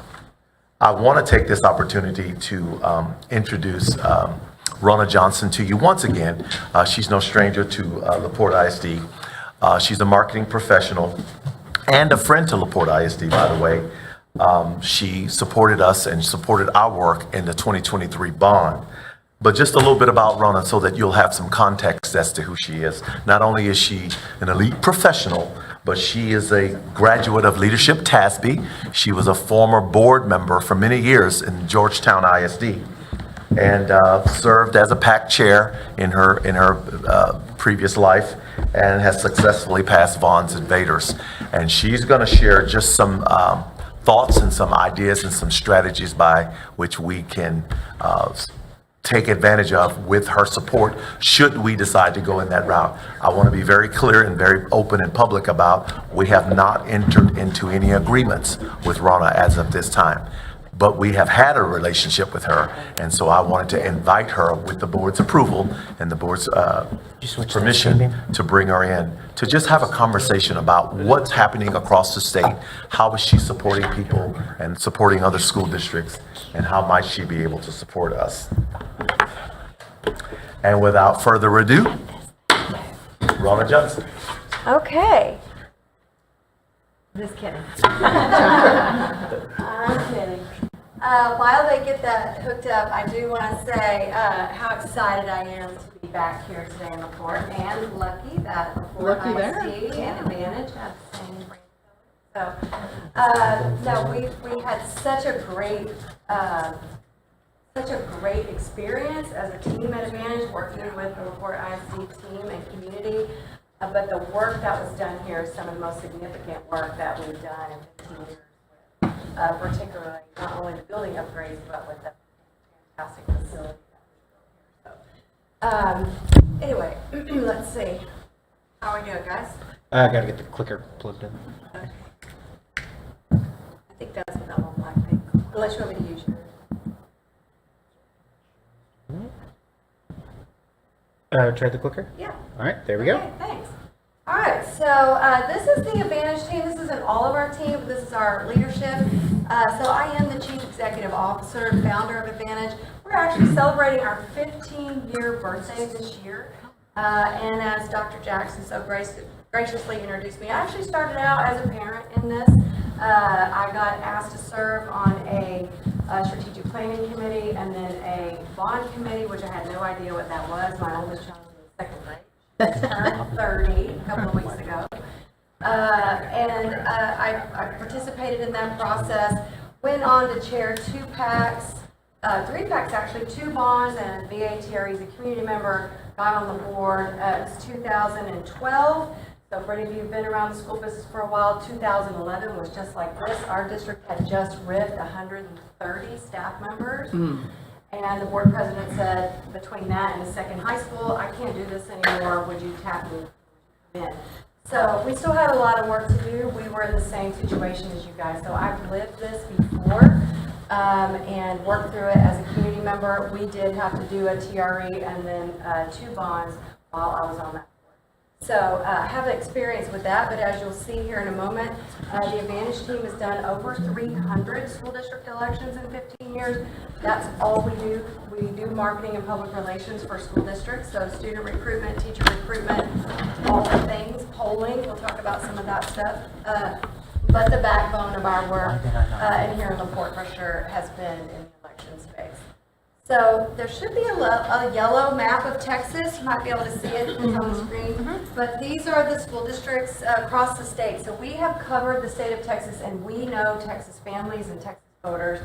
I want to take this opportunity to introduce Ronna Johnson to you once again. She's no stranger to LaPorte ISD. She's a marketing professional and a friend to LaPorte ISD, by the way. She supported us and supported our work in the 2023 bond. But just a little bit about Ronna so that you'll have some context as to who she is. Not only is she an elite professional, but she is a graduate of Leadership TASB. She was a former board member for many years in Georgetown ISD and served as a PAC chair in her previous life and has successfully passed Vons and Vaders. And she's going to share just some thoughts and some ideas and some strategies by which we can take advantage of with her support, should we decide to go in that route. I want to be very clear and very open and public about, we have not entered into any agreements with Rana as of this time. But we have had a relationship with her, and so I wanted to invite her with the board's approval and the board's permission to bring her in, to just have a conversation about what's happening across the state, how is she supporting people and supporting other school districts, and how might she be able to support us. And without further ado, Rana Johnson.
Okay. Just kidding. I'm kidding. While they get that hooked up, I do want to say how excited I am to be back here today in LaPorte, and lucky that LaPorte
Looky there.
ISD and Advantage have the same brand. So, no, we had such a great experience as a team at Advantage, working with the LaPorte ISD team and community. But the work that was done here is some of the most significant work that we've done in 15 years, particularly not only the building upgrades, but with the fantastic facility that was built here. So, anyway, let's see. How are we doing, guys?
I gotta get the clicker plugged in.
I think that's what that little black thing, unless you want me to use yours.
Try the clicker?
Yeah.
All right, there we go.
Okay, thanks. All right, so this is the Advantage team. This isn't all of our team, but this is our leadership. So I am the Chief Executive Officer and founder of Advantage. We're actually celebrating our 15-year birthday this year. And as Dr. Jackson so graciously introduced me, I actually started out as a parent in this. I got asked to serve on a strategic planning committee and then a bond committee, which I had no idea what that was. My oldest child was in second grade. Turned 30 a couple of weeks ago. I participated in that process, went on to chair 2 PACs, 3 PACs actually, 2 bonds, and VATRE as a community member, got on the board. It was 2012. So for any of you who've been around the school business for a while, 2011 was just like this. Our district had just ripped 130 staff members. And the board president said, between that and the second high school, I can't do this anymore. Would you tap me in? So we still had a lot of work to do. We were in the same situation as you guys. So I've lived this before and worked through it as a community member. We did have to do a TRE and then 2 bonds while I was on that. So I have experience with that, but as you'll see here in a moment, the Advantage team has done over 300 school district elections in 15 years. That's all we do. We do marketing and public relations for school districts, so student recruitment, teacher recruitment, all the things, polling, we'll talk about some of that stuff. But the backbone of our work, and here in LaPorte for sure, has been in the election space. So there should be a yellow map of Texas. You might be able to see it. It's on the screen. But these are the school districts across the state. So we have covered the state of Texas, and we know Texas families and Texas voters.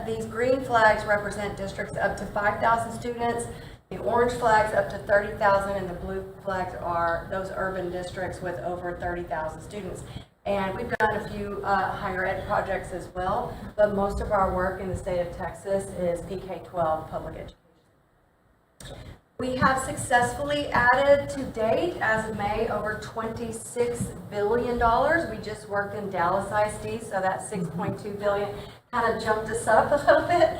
These green flags represent districts up to 5,000 students. The orange flags up to 30,000, and the blue flags are those urban districts with over 30,000 students. And we've done a few higher ed projects as well, but most of our work in the state of Texas is PK-12 public education. We have successfully added to date, as of May, over $26 billion. We just worked in Dallas ISD, so that $6.2 billion kind of jumped us up a little bit,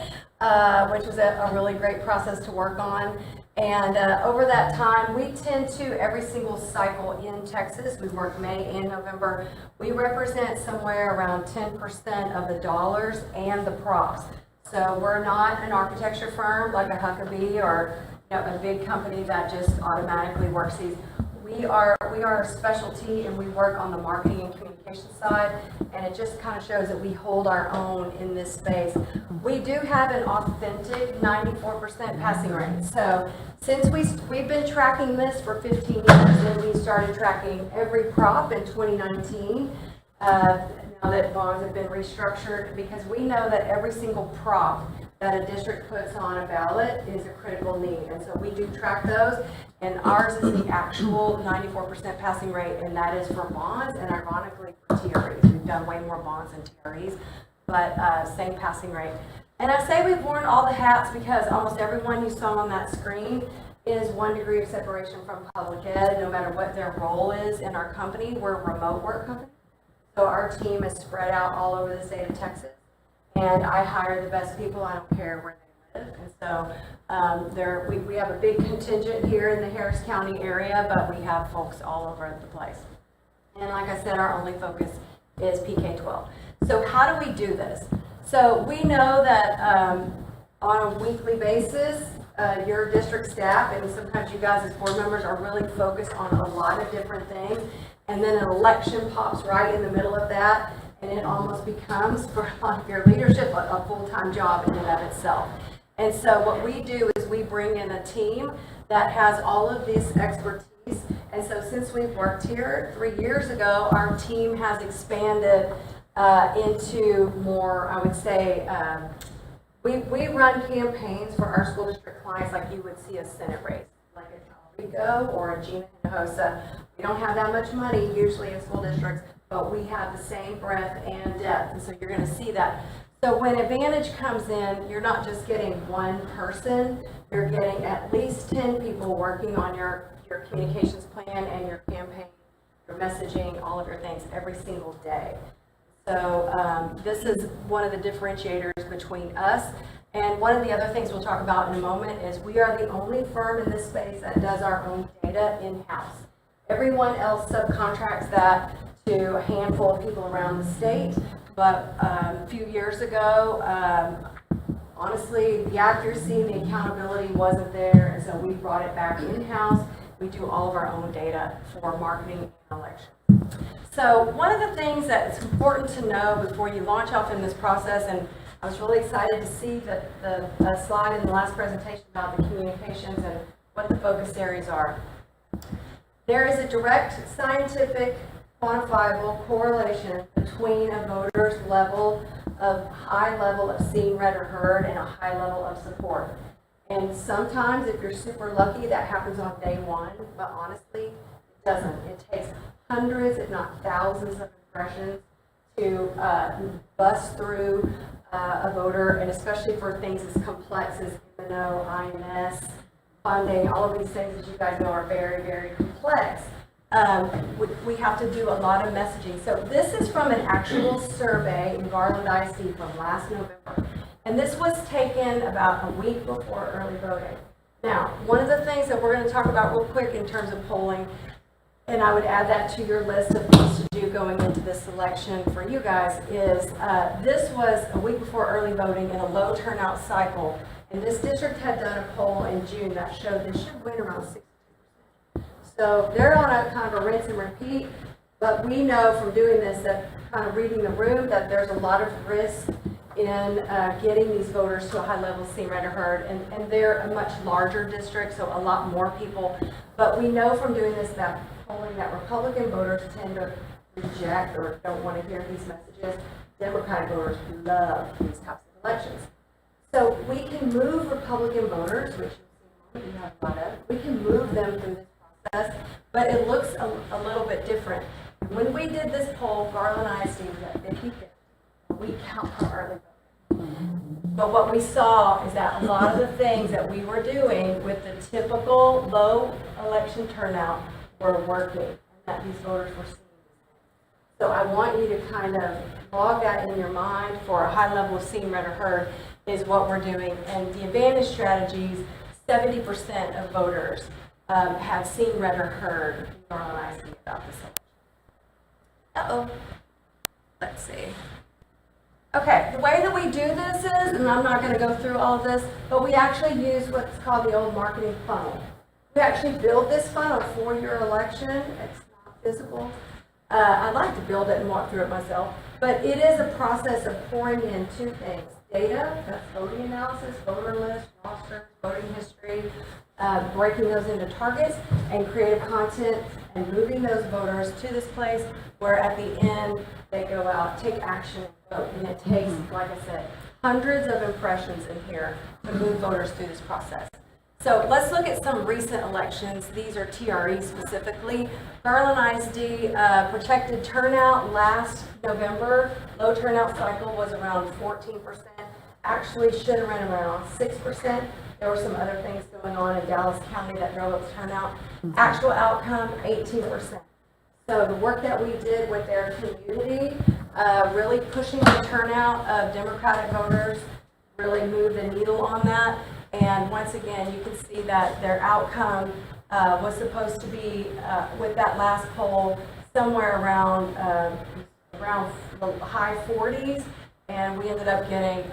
which was a really great process to work on. And over that time, we tend to, every single cycle in Texas, we work May and November, we represent somewhere around 10% of the dollars and the props. So we're not an architecture firm like a Huckabee or a big company that just automatically works these. We are a specialty, and we work on the marketing and communication side, and it just kind of shows that we hold our own in this space. We do have an authentic 94% passing rate. So since we've been tracking this for 15 years, and we started tracking every prop in 2019, now that bonds have been restructured, because we know that every single prop that a district puts on a ballot is a critical need. And so we do track those, and ours is the actual 94% passing rate, and that is for bonds and ironically for TREs. We've done way more bonds than TREs, but same passing rate.
And I say we've worn all the hats because almost everyone you saw on that screen is 1 degree of separation from public ed, no matter what their role is in our company. We're a remote work company. So our team is spread out all over the state of Texas. And I hire the best people, I don't care where they live. And so we have a big contingent here in the Harris County area, but we have folks all over the place. And like I said, our only focus is PK-12. So how do we do this? So we know that on a weekly basis, your district staff and sometimes you guys as board members are really focused on a lot of different things. And then an election pops right in the middle of that, and it almost becomes, for a lot of your leadership, a full-time job in and of itself. And so what we do is we bring in a team that has all of this expertise. And so since we've worked here 3 years ago, our team has expanded into more, I would say, we run campaigns for our school district clients like you would see a Senate race, like a Rico or a Gina Hinojosa. We don't have that much money usually in school districts, but we have the same breadth and depth, and so you're going to see that. So when Advantage comes in, you're not just getting one person, you're getting at least 10 people working on your communications plan and your campaign, your messaging, all of your things every single day. So this is one of the differentiators between us. And one of the other things we'll talk about in a moment is we are the only firm in this space that does our own data in-house. Everyone else subcontracts that to a handful of people around the state. But a few years ago, honestly, the accuracy and the accountability wasn't there. And so we brought it back in-house. We do all of our own data for marketing and elections. So one of the things that's important to know before you launch off in this process, and I was really excited to see the slide in the last presentation about the communications and what the focus areas are. There is a direct scientific, quantifiable correlation between a voter's high level of seen, read, or heard and a high level of support. And sometimes, if you're super lucky, that happens on day one, but honestly, it doesn't. It takes hundreds, if not thousands of impressions to bust through a voter, and especially for things as complex as MNO, IMS, funding, all of these things, as you guys know, are very, very complex. We have to do a lot of messaging. So this is from an actual survey in Garland ISD from last November. And this was taken about a week before early voting. Now, one of the things that we're going to talk about real quick in terms of polling, and I would add that to your list of things to do going into this election for you guys, is this was a week before early voting in a low turnout cycle. And this district had done a poll in June that showed they should win around 62%. So they're on a kind of a rinse and repeat, but we know from doing this, that kind of reading the room, that there's a lot of risk in getting these voters to a high level seen, read, or heard, and they're a much larger district, so a lot more people. But we know from doing this that polling that Republican voters tend to reject or don't want to hear these messages. Democratic voters love these types of elections. So we can move Republican voters, which we have a lot of, we can move them through this process, but it looks a little bit different. When we did this poll, Garland ISD was at 50-50. We count for early voting. But what we saw is that a lot of the things that we were doing with the typical low election turnout were working, and that these voters were seeing. So I want you to kind of log that in your mind for a high level of seen, read, or heard is what we're doing. And the advantage strategies, 70% of voters have seen, read, or heard Garland ISD about this election. Let's see. Okay, the way that we do this is, and I'm not going to go through all of this, but we actually use what's called the old marketing funnel. We actually build this funnel for your election. It's not physical. I'd like to build it and walk through it myself, but it is a process of pouring in two things. Data, that's voting analysis, voter list, rosters, voting history, breaking those into targets, and creative content, and moving those voters to this place where at the end they go out, take action, and vote. And it takes, like I said, hundreds of impressions in here to move voters through this process. So let's look at some recent elections. These are TRE specifically. Garland ISD projected turnout last November. Low turnout cycle was around 14%. actually should have run around 6%. There were some other things going on in Dallas County that drove up the turnout. Actual outcome, 18%. So the work that we did with their community, really pushing the turnout of Democratic voters, really moved the needle on that. And once again, you can see that their outcome was supposed to be, with that last poll, somewhere around the high 40s. And we ended up getting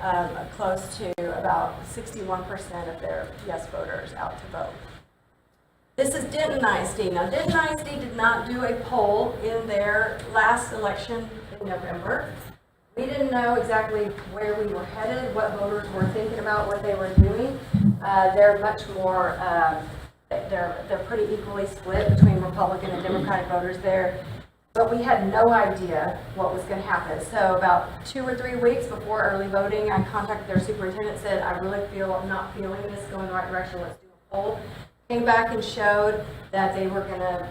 close to about 61% of their yes voters out to vote. This is Denton ISD. Now, Denton ISD did not do a poll in their last election in November. We didn't know exactly where we were headed, what voters were thinking about, what they were doing. They're much more, they're pretty equally split between Republican and Democratic voters there. But we had no idea what was going to happen. So about 2 or 3 weeks before early voting, I contacted their superintendent, said, I really feel I'm not feeling this going the right direction, let's do a poll. Came back and showed that they were going to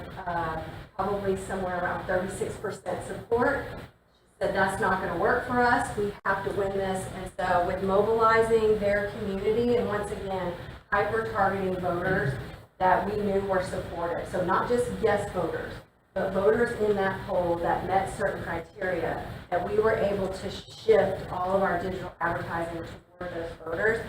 probably somewhere around 36% support. She said, that's not going to work for us. We have to win this. And so with mobilizing their community and once again, hyper-targeting voters that we knew were supportive. So not just yes voters, but voters in that poll that met certain criteria, that we were able to shift all of our digital advertising toward those voters.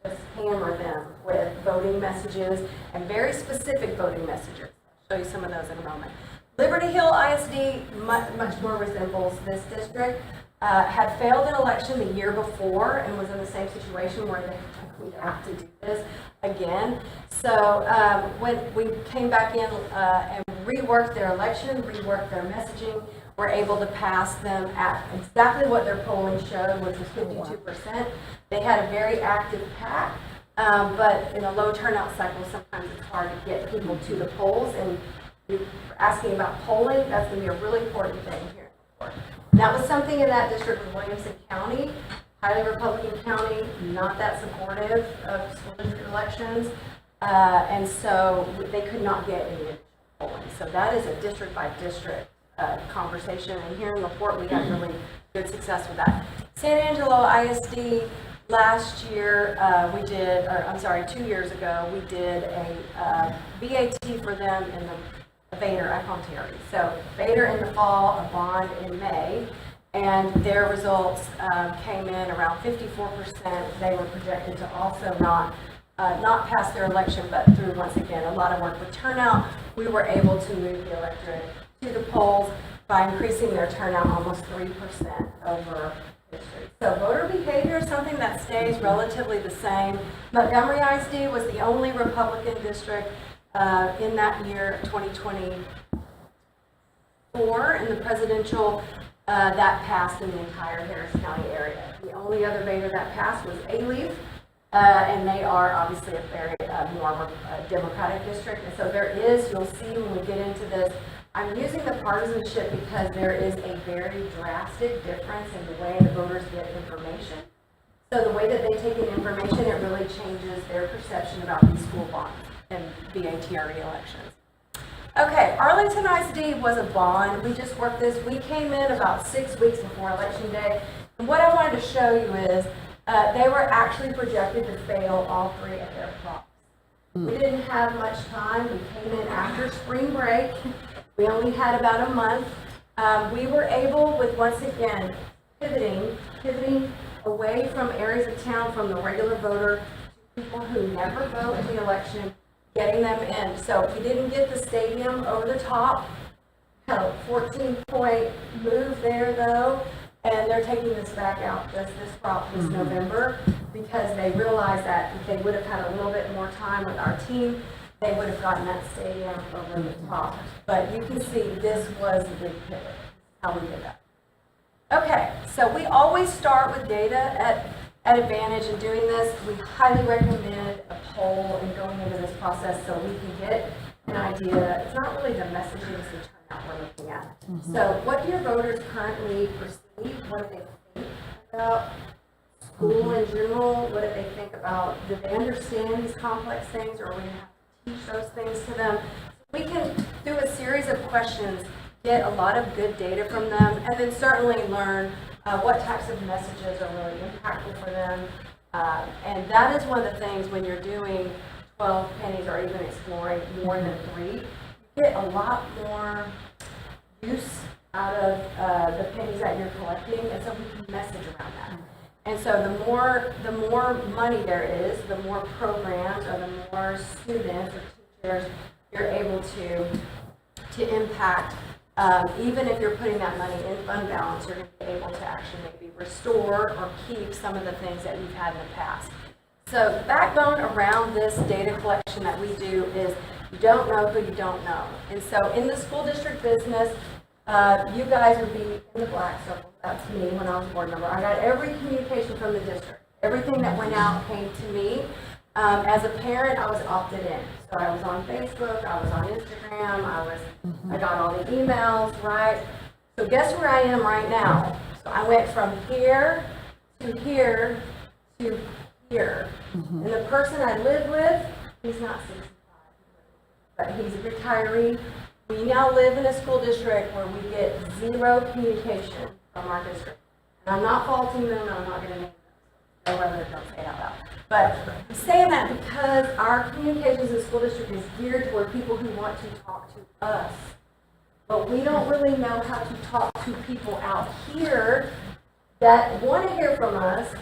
Just hammer them with voting messages and very specific voting messages. I'll show you some of those in a moment. Liberty Hill ISD much more resembles this district. Had failed an election the year before and was in the same situation where we have to do this again. So when we came back in and reworked their election, reworked their messaging, were able to pass them at exactly what their polling showed, which was 52%. They had a very active PAC, but in a low turnout cycle, sometimes it's hard to get people to the polls. And you're asking about polling, that's going to be a really important thing here. And that was something in that district of Williamson County, highly Republican county, not that supportive of school district elections. And so they could not get any additional polling. So that is a district by district conversation, and here in LaPorte we had really good success with that. San Angelo ISD, last year we did, or I'm sorry, 2 years ago, we did a VAT for them in the Vader, I call them Terry. So Vader in the fall, a bond in May, and their results came in around 54%. They were projected to also not pass their election, but through, once again, a lot of work with turnout, we were able to move the electorate to the polls by increasing their turnout almost 3% over history. So voter behavior is something that stays relatively the same. Montgomery ISD was the only Republican district in that year, 2024, in the presidential that passed in the entire Harris County area. The only other Vader that passed was Alief, and they are obviously a very more of a Democratic district. And so there is, you'll see when we get into this, I'm using the partisanship because there is a very drastic difference in the way the voters get information. So the way that they take in information, it really changes their perception about these school bonds and VATRE elections. Okay, Arlington ISD was a bond. We just worked this. We came in about 6 weeks before Election Day. And what I wanted to show you is they were actually projected to fail all 3 of their props. We didn't have much time. We came in after spring break. We only had about a month. We were able, with once again, pivoting away from areas of town from the regular voter to people who never vote in the election, getting them in. So we didn't get the stadium over the top. Had a 14-point move there, though, and they're taking this back out, this prop this November, because they realized that if they would have had a little bit more time with our team, they would have gotten that stadium over the top. But you can see this was a big pivot, how we did that. Okay, so we always start with data at Advantage in doing this. We highly recommend a poll and going into this process so we can get an idea. It's not really the messaging, it's the turnout we're looking at. So what do your voters currently perceive? What do they think about school in general? What do they think about? Do they understand these complex things, or are we going to have to teach those things to them? We can, through a series of questions, get a lot of good data from them, and then certainly learn what types of messages are really impactful for them. And that is one of the things when you're doing 12 pennies or even exploring more than 3, you get a lot more use out of the pennies that you're collecting, and so we can message around that. And so the more money there is, the more programs or the more students or teachers you're able to impact. Even if you're putting that money in fund balance, you're going to be able to actually maybe restore or keep some of the things that you've had in the past. So the backbone around this data collection that we do is you don't know who you don't know. And so in the school district business, you guys would be in the black circle. That's me when I was board member. I got every communication from the district. Everything that went out came to me. As a parent, I was opted in. So I was on Facebook, I was on Instagram, I got all the emails, right? So guess where I am right now? So I went from here to here to here. And the person I live with, he's not 65, but he's a retiree. We now live in a school district where we get 0 communication from our district. And I'm not faulting them, and I'm not going to name them. So rather don't say it out loud. But I'm saying that because our communications in the school district is geared toward people who want to talk to us. But we don't really know how to talk to people out here that want to hear from us.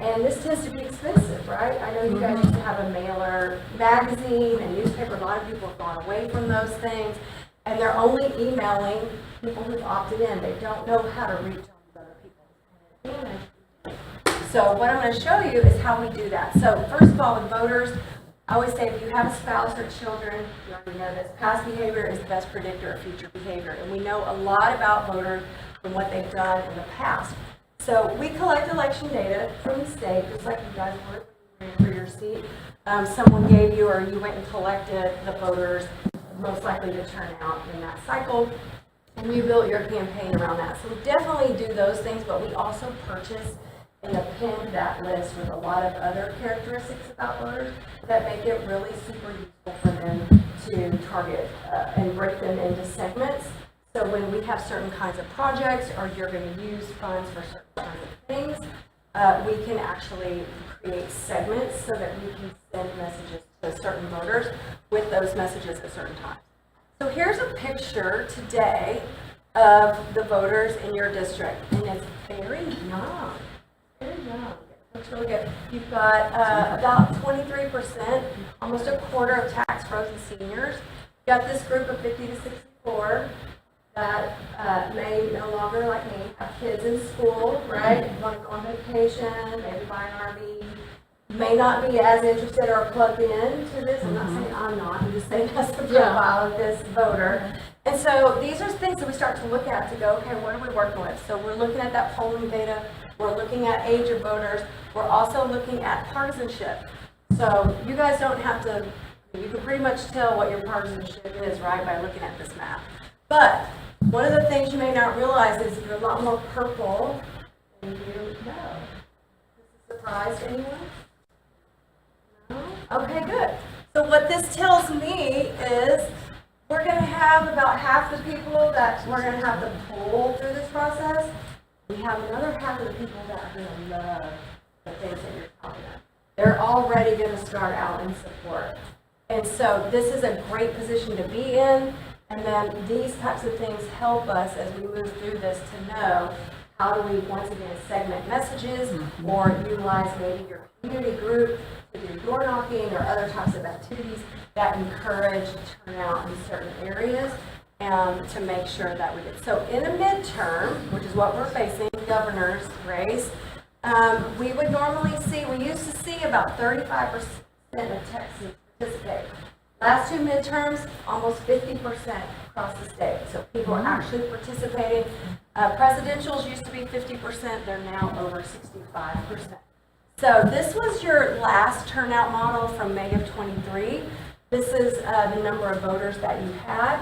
And this tends to be expensive, right? I know you guys used to have a mailer, magazine, and newspaper. A lot of people have gone away from those things. And they're only emailing people who've opted in. They don't know how to reach all these other people. So what I'm going to show you is how we do that. So first of all, with voters, I always say if you have a spouse or children, you already know this, past behavior is the best predictor of future behavior. And we know a lot about voters from what they've done in the past. So we collect election data from the state, just like you guys would when you ran for your seat. Someone gave you or you went and collected the voters most likely to turn out in that cycle, and you built your campaign around that. So we definitely do those things, but we also purchase and append that list with a lot of other characteristics about voters that make it really super useful for them to target and break them into segments. So when we have certain kinds of projects or you're going to use funds for certain kinds of things, we can actually create segments so that we can send messages to certain voters with those messages at certain times. So here's a picture today of the voters in your district, and it's very young. Very young. It looks really good. You've got about 23%, almost a quarter of tax-frozen seniors. You've got this group of 50 to 64 that may no longer, like me, have kids in school, right? Want to go on vacation, maybe buy an RV. May not be as interested or plugged in to this. I'm not saying I'm not. I'm just saying that's the profile of this voter. And so these are things that we start to look at to go, okay, what are we working with? So we're looking at that polling data. We're looking at age of voters. We're also looking at partisanship. So you guys don't have to, you can pretty much tell what your partisanship is, right, by looking at this map. But one of the things you may not realize is you're a lot more purple than you know. Is this a surprise to anyone? No? Okay, good. So what this tells me is we're going to have about half the people that we're going to have to pull through this process. We have another half of the people that are going to love the things that you're talking about. They're already going to start out in support. And so this is a great position to be in. And then these types of things help us as we move through this to know how do we, once again, segment messages or utilize maybe your community group to do door knocking or other types of activities that encourage turnout in certain areas to make sure that we get. So in a midterm, which is what we're facing, governor's race, we would normally see, we used to see about 35% of Texans participate. Last two midterms, almost 50% across the state. So people are actually participating. Presidentials used to be 50%. They're now over 65%. So this was your last turnout model from May of 23. This is the number of voters that you had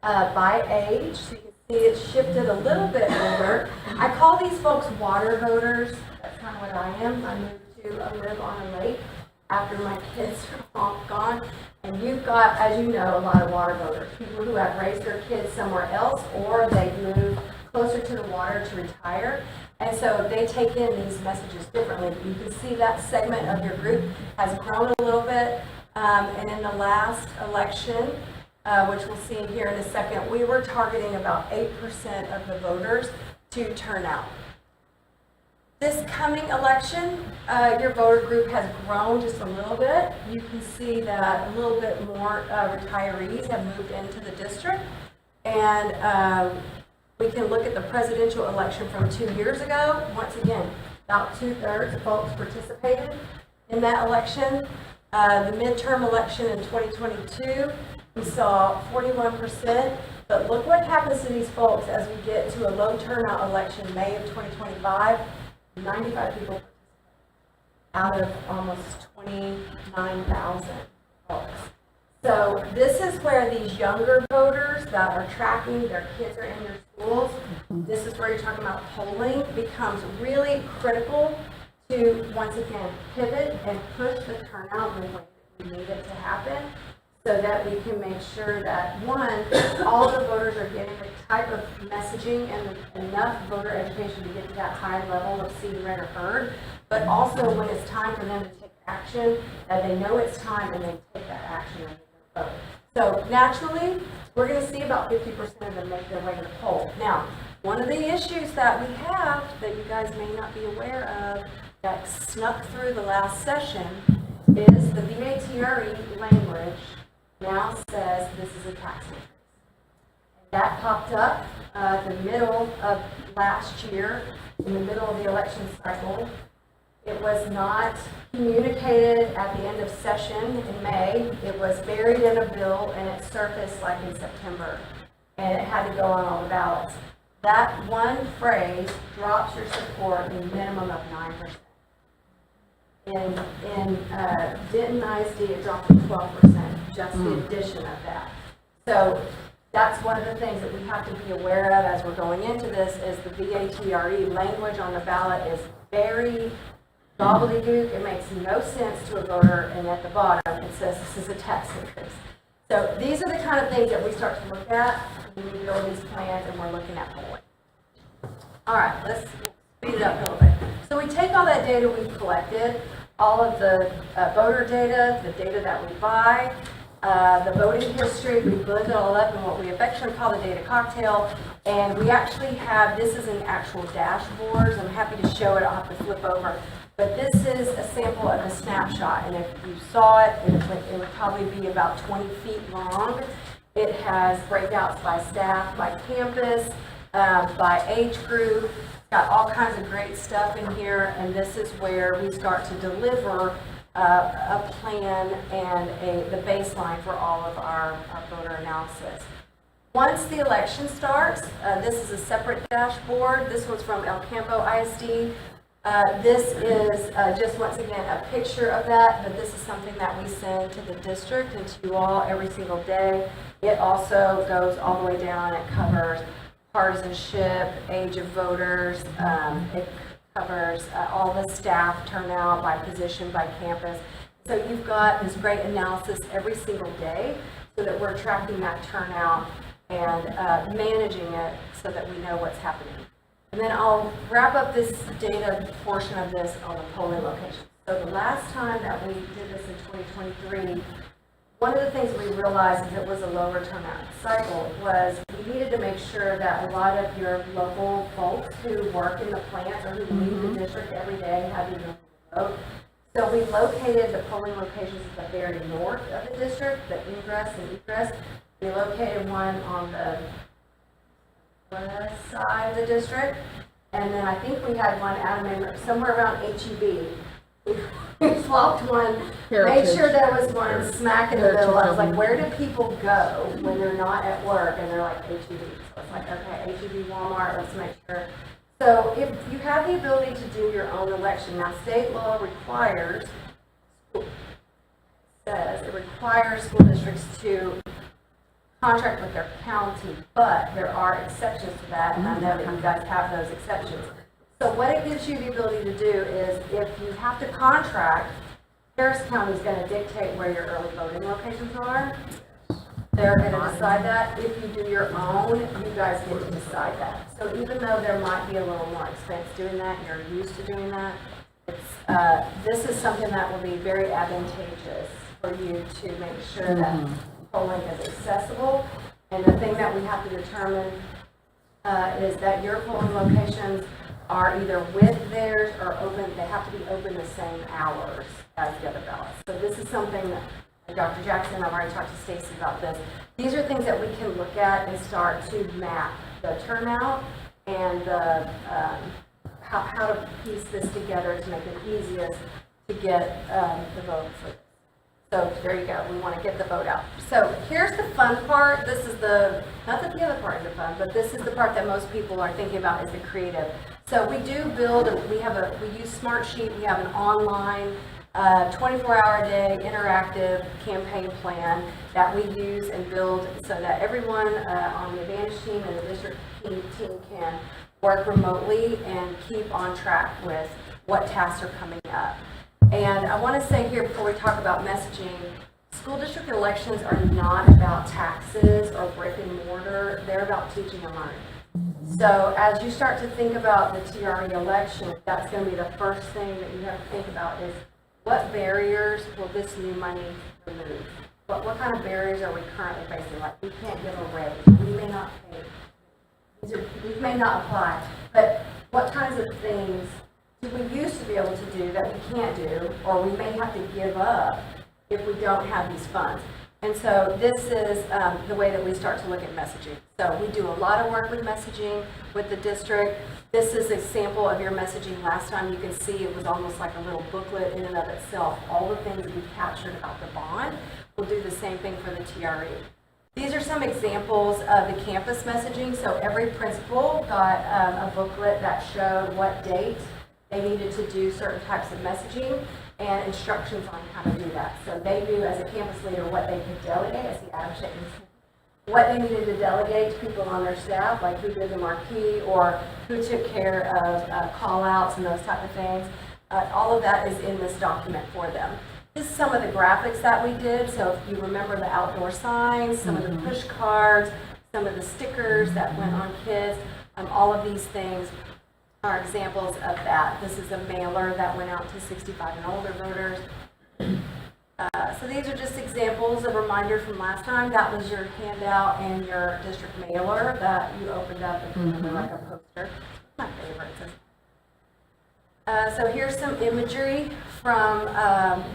by age. So you can see it's shifted a little bit older. I call these folks water voters. That's kind of what I am. I moved to live on a lake after my kids are all gone. And you've got, as you know, a lot of water voters, people who have raised their kids somewhere else or they moved closer to the water to retire. And so they take in these messages differently. You can see that segment of your group has grown a little bit. And in the last election, which we'll see here in a second, we were targeting about 8% of the voters to turn out. This coming election, your voter group has grown just a little bit. You can see that a little bit more retirees have moved into the district. And we can look at the presidential election from 2 years ago. Once again, about 2/3 of folks participated in that election. The midterm election in 2022, we saw 41%. But look what happens to these folks as we get to a low turnout election, May of 2025. 95 people out of almost 29,000 folks. So this is where these younger voters that are tracking, their kids are in your schools, this is where you're talking about polling, becomes really critical to, once again, pivot and push the turnout in the way that we need it to happen, so that we can make sure that, one, all the voters are getting the type of messaging and enough voter education to get to that high level of seen, read, or heard, but also when it's time for them to take action, that they know it's time and they take that action and they vote. So naturally, we're going to see about 50% of them make their way to the poll. Now, one of the issues that we have that you guys may not be aware of that snuck through the last session is the VATRE language now says this is a tax increase. That popped up the middle of last year, in the middle of the election cycle. It was not communicated at the end of session in May. It was buried in a bill and it surfaced like in September. And it had to go on all the ballots. That one phrase drops your support in a minimum of 9%. In Denton ISD, it dropped to 12%, just the addition of that. So that's one of the things that we have to be aware of as we're going into this, is the VATRE language on the ballot is very gobbledygook. It makes no sense to a voter, and at the bottom, it says this is a tax increase. So these are the kind of things that we start to look at when we build these plans and we're looking at polling. All right, let's speed it up a little bit. So we take all that data we've collected, all of the voter data, the data that we buy, the voting history, we blend it all up in what we affectionately call the data cocktail, and we actually have, this is an actual dashboard. I'm happy to show it, I'll have to flip over. But this is a sample of a snapshot, and if you saw it, it would probably be about 20 feet long. It has breakouts by staff, by campus, by age group. It's got all kinds of great stuff in here, and this is where we start to deliver a plan and the baseline for all of our voter analysis. Once the election starts, this is a separate dashboard. This was from El Campo ISD. This is just once again a picture of that, but this is something that we send to the district and to you all every single day. It also goes all the way down. It covers partisanship, age of voters. It covers all the staff turnout by position, by campus. So you've got this great analysis every single day so that we're tracking that turnout and managing it so that we know what's happening. And then I'll wrap up this data portion of this on the polling location. So the last time that we did this in 2023, one of the things we realized is it was a lower turnout cycle was we needed to make sure that a lot of your local folks who work in the plants or who leave the district every day had the ability to vote. So we located the polling locations at the very north of the district, the ingress and egress. We located one on the west side of the district, and then I think we had one out somewhere around HEB. We swapped one, made sure there was one smack in the middle. I was like, where do people go when they're not at work? And they're like, HEB. So it's like, okay, HEB, Walmart, let's make sure. So if you have the ability to do your own election, now state law requires, it requires school districts to contract with their county, but there are exceptions to that, and I know that you guys have those exceptions. So what it gives you the ability to do is, if you have to contract, Harris County is going to dictate where your early voting locations are. They're going to decide that. If you do your own, you guys get to decide that. So even though there might be a little more expense doing that, you're used to doing that, this is something that will be very advantageous for you to make sure that polling is accessible. And the thing that we have to determine is that your polling locations are either with theirs or open, they have to be open the same hours as the other ballots. So this is something that Dr. Jackson, I've already talked to Stacy about this. These are things that we can look at and start to map the turnout and the, how to piece this together to make it easiest to get the vote for this. So there you go. We want to get the vote out. So here's the fun part. This is not that the other part is the fun, but this is the part that most people are thinking about is the creative. So we do build, we use Smartsheet. We have an online 24-hour-a-day interactive campaign plan that we use and build so that everyone on the Advantage team and the district team can work remotely and keep on track with what tasks are coming up. And I want to say here before we talk about messaging, school district elections are not about taxes or brick and mortar. They're about teaching and learning. So as you start to think about the TRE election, that's going to be the first thing that you have to think about is what barriers will this new money remove? What kind of barriers are we currently facing? Like we can't give a raise, we may not pay, these may not apply, but what kinds of things do we used to be able to do that we can't do, or we may have to give up if we don't have these funds? And so this is the way that we start to look at messaging. So we do a lot of work with messaging with the district. This is a sample of your messaging last time. You can see it was almost like a little booklet in and of itself. All the things we've captured about the bond. We'll do the same thing for the TRE. These are some examples of the campus messaging. So every principal got a booklet that showed what date they needed to do certain types of messaging and instructions on how to do that. So they knew as a campus leader what they could delegate. I see Adam shaking his head. What they needed to delegate to people on their staff, like who did the marquee or who took care of call-outs and those type of things. All of that is in this document for them. This is some of the graphics that we did. So if you remember the outdoor signs, some of the push cards, some of the stickers that went on kids, all of these things are examples of that. This is a mailer that went out to 65 and older voters. So these are just examples of reminder from last time. That was your handout and your district mailer that you opened up and like a poster. My favorite. So here's some imagery from a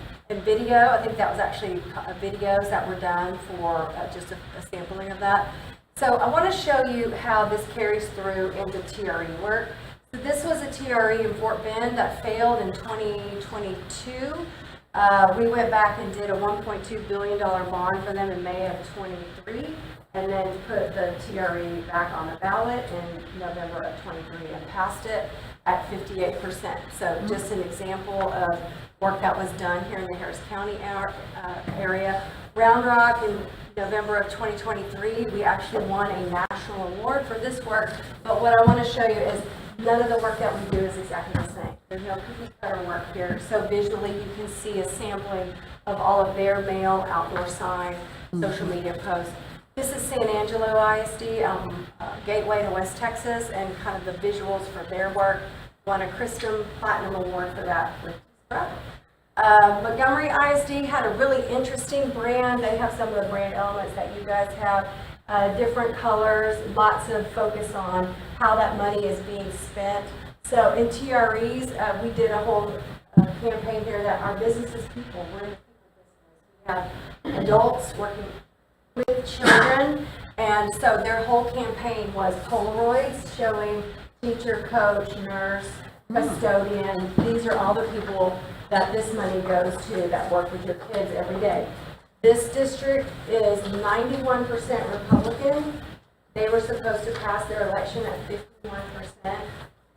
video. I think that was actually videos that were done for just a sampling of that. So I want to show you how this carries through into TRE work. So this was a TRE in Fort Bend that failed in 2022. We went back and did a $1.2 billion bond for them in May of 23, and then put the TRE back on the ballot in November of 23 and passed it at 58%. So just an example of work that was done here in the Harris County area. Round Rock in November of 2023, we actually won a national award for this work, but what I want to show you is none of the work that we do is exactly the same. There's no cookie cutter work here. So visually you can see a sampling of all of their mail, outdoor sign, social media posts. This is San Angelo ISD, gateway to West Texas, and kind of the visuals for their work. Won a Christum Platinum Award for that. Montgomery ISD had a really interesting brand. They have some of the brand elements that you guys have. Different colors, lots of focus on how that money is being spent. So in TREs, we did a whole campaign here that our business is people. We're in the people business. We have adults working with children, and so their whole campaign was Polaroids showing teacher, coach, nurse, custodian. These are all the people that this money goes to that work with your kids every day. This district is 91% Republican. They were supposed to pass their election at 51%.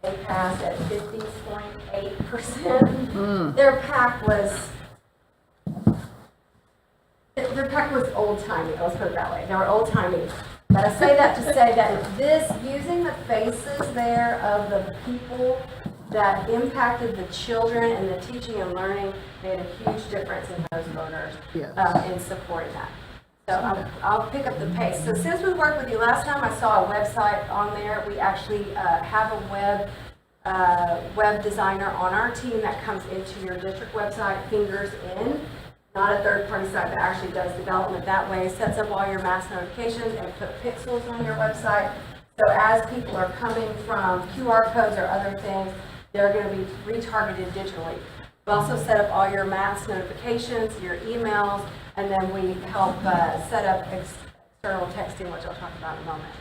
They passed at 50.8%. Their PAC was old-timey. Let's put it that way. They were old-timey. But I say that to say that this, using the faces there of the people that impacted the children and the teaching and learning, made a huge difference in those voters in supporting that. So I'll pick up the pace. So since we worked with you last time, I saw a website on there. We actually have a web designer on our team that comes into your district website, fingers in, not a third-party site that actually does development that way, sets up all your mass notifications and put pixels on your website. So as people are coming from QR codes or other things, they're going to be retargeted digitally. We also set up all your mass notifications, your emails, and then we help set up external texting, which I'll talk about in a moment.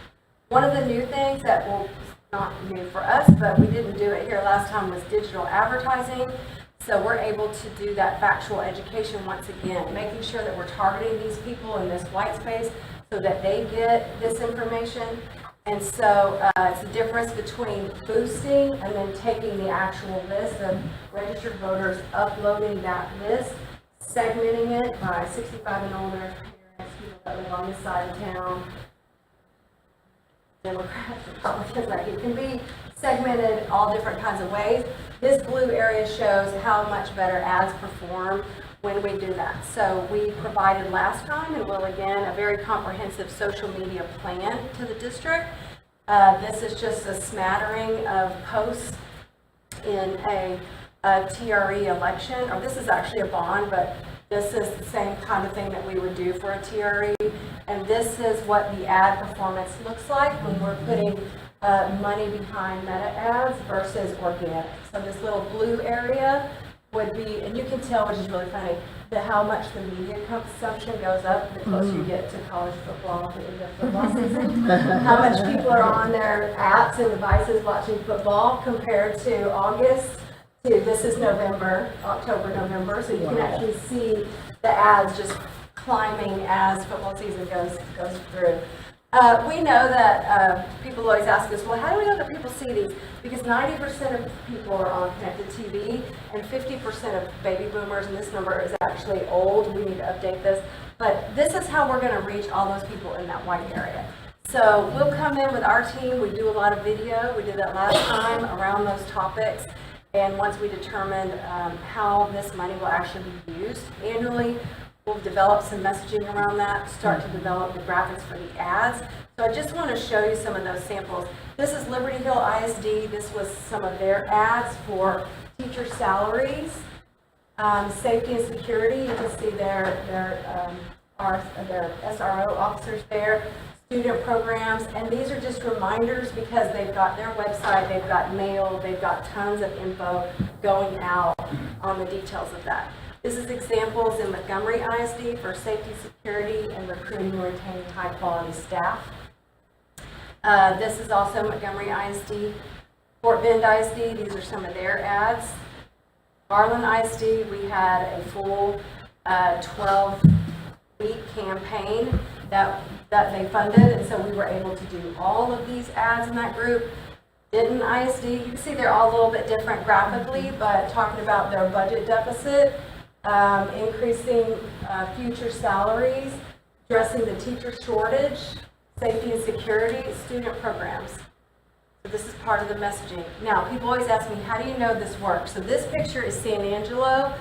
One of the new things that will not new for us, but we didn't do it here last time, was digital advertising. So we're able to do that factual education once again, making sure that we're targeting these people in this white space so that they get this information. And so it's the difference between boosting and then taking the actual list of registered voters, uploading that list, segmenting it by 65 and older, parents, people that live on this side of town, Democrats, Republicans, like it can be segmented all different kinds of ways. This blue area shows how much better ads perform when we do that. So we provided last time, and will again, a very comprehensive social media plan to the district. This is just a smattering of posts in a TRE election, or this is actually a bond, but this is the same kind of thing that we would do for a TRE. And this is what the ad performance looks like when we're putting money behind meta ads versus organic. So this little blue area would be, and you can tell, which is really funny, that how much the media consumption goes up the closer you get to college football, the end of football season. How much people are on their apps and devices watching football compared to August to this is November, October, November. So you can actually see the ads just climbing as football season goes through. We know that people always ask us, well, how do we know that people see these? Because 90% of people are on connected TV and 50% of baby boomers, and this number is actually old, we need to update this, but this is how we're going to reach all those people in that white area. So we'll come in with our team, we do a lot of video, we did that last time around those topics, and once we determined how this money will actually be used annually, we'll develop some messaging around that, start to develop the graphics for the ads. So I just want to show you some of those samples. This is Liberty Hill ISD. This was some of their ads for teacher salaries, safety and security. You can see their SRO officers there, student programs, and these are just reminders because they've got their website, they've got mail, they've got tons of info going out on the details of that. This is examples in Montgomery ISD for safety, security, and recruiting and retaining high-quality staff. This is also Montgomery ISD. Fort Bend ISD, these are some of their ads. Garland ISD, we had a full 12-week campaign that they funded, and so we were able to do all of these ads in that group. Denton ISD, you can see they're all a little bit different graphically, but talking about their budget deficit, increasing future salaries, addressing the teacher shortage, safety and security, student programs. So this is part of the messaging. Now, people always ask me, how do you know this works? So this picture is San Angelo.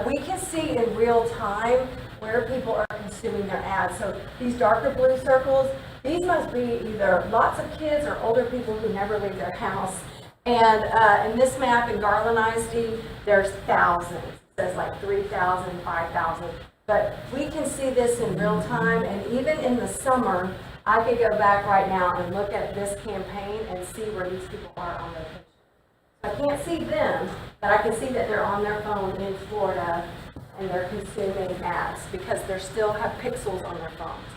We can see in real time where people are consuming their ads. So these darker blue circles, these must be either lots of kids or older people who never leave their house. And in this map in Garland ISD, there's thousands. It says like 3,000, 5,000. But we can see this in real time, and even in the summer, I could go back right now and look at this campaign and see where these people are on their picture. I can't see them, but I can see that they're on their phone in Florida and they're consuming ads because they still have pixels on their phones.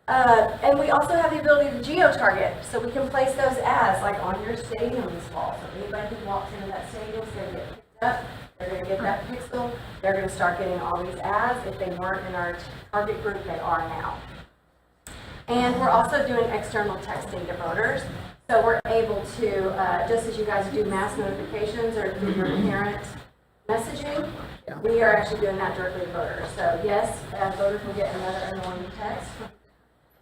And we also have the ability to geo-target, so we can place those ads like on your stadium this fall. So anybody who walks into that stadium is going to get picked up. They're going to get that pixel. They're going to start getting all these ads. If they weren't in our target group, they are now. And we're also doing external texting to voters. So we're able to, just as you guys do mass notifications or through your parent messaging, we are actually doing that directly to voters. So yes, voters will get another annoying text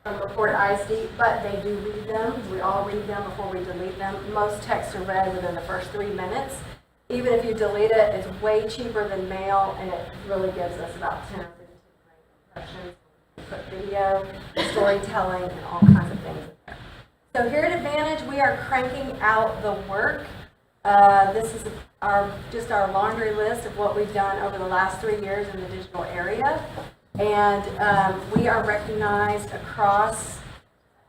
from Porte ISD, but they do read them. We all read them before we delete them. Most texts are read within the first 3 minutes. Even if you delete it, it's way cheaper than mail, and it really gives us about 10 or 15 impressions. put video, storytelling, and all kinds of things in there. So here at Advantage, we are cranking out the work. This is just our laundry list of what we've done over the last 3 years in the digital area. And we are recognized across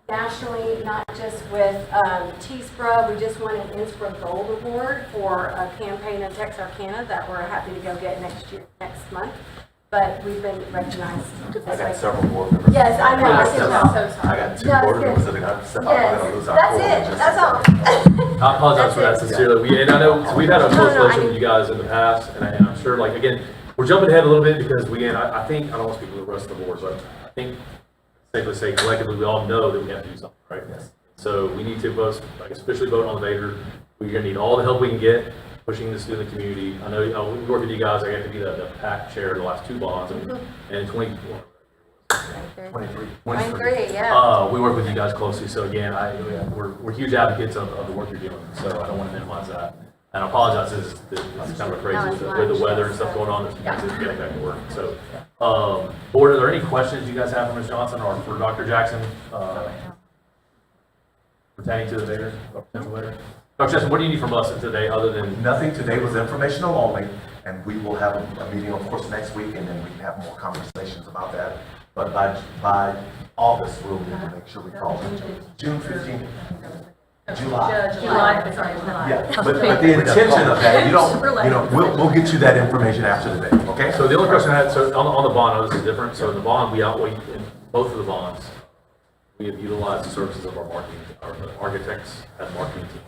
nationally, not just with T-Spra. We just won an INSPRA Gold Award for a campaign in Texarkana that we're happy to go get next month. But we've been recognized.
I got several board members.
Yes, I know. I can tell.
I got two
No, it's
board
good.
members that are going to step out.
Yes,
We're gonna lose our
that's
quorum
it.
just
That's
a
all.
second.
I apologize for that sincerely. And I know, so we've had a close
No,
relationship
I-
with you guys in the past, and I'm sure, like, again, we're jumping ahead a little bit because, again, I think, I don't want to speak for the rest of the boards, but I think, safe to say collectively, we all know that we have to do something, right?
Yes.
So we need to vote, like, especially vote on the Vader. We're going to need all the help we can get, pushing this through the community. I know, we work with you guys, I got to be the PAC chair of the last 2 bonds, and 21.
23.
23, yeah.
We work with you guys closely, so again, we're huge advocates of the work you're doing, so I don't want to minimize that. And I apologize, it's kind of crazy with the weather and stuff going on, it's getting back to work, so. Board, are there any questions you guys have for Ms. Johnson or for Dr. Jackson, pertaining to the Vader, or potential Vader? Dr. Jackson, what do you need from us today, other than,
Nothing today was informational only, and we will have a meeting, of course, next week, and then we can have more conversations about that. But by August, we'll need to make sure we call it June 15th, July.
July.
Yeah, but the intention of that, you know, we'll get you that information after the day, okay?
so the only question I had, so on the bond, I know this is different, so in the bond, we in both of the bonds, we have utilized the services of our marketing, our architects and marketing team.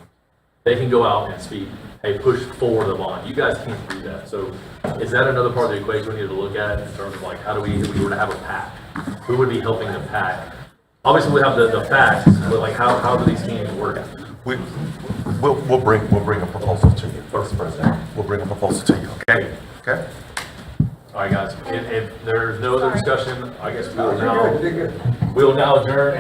They can go out and speak, hey, push for the bond. You guys can't do that. So is that another part of the equation we need to look at in terms of like, how do we, if we were to have a PAC, who would be helping the PAC? Obviously, we have the facts, but like, how do these teams work?
We'll bring a proposal to you, First President. We'll bring a proposal to you, okay? Okay?
All right, guys, if there's no other discussion, I guess we will now adjourn.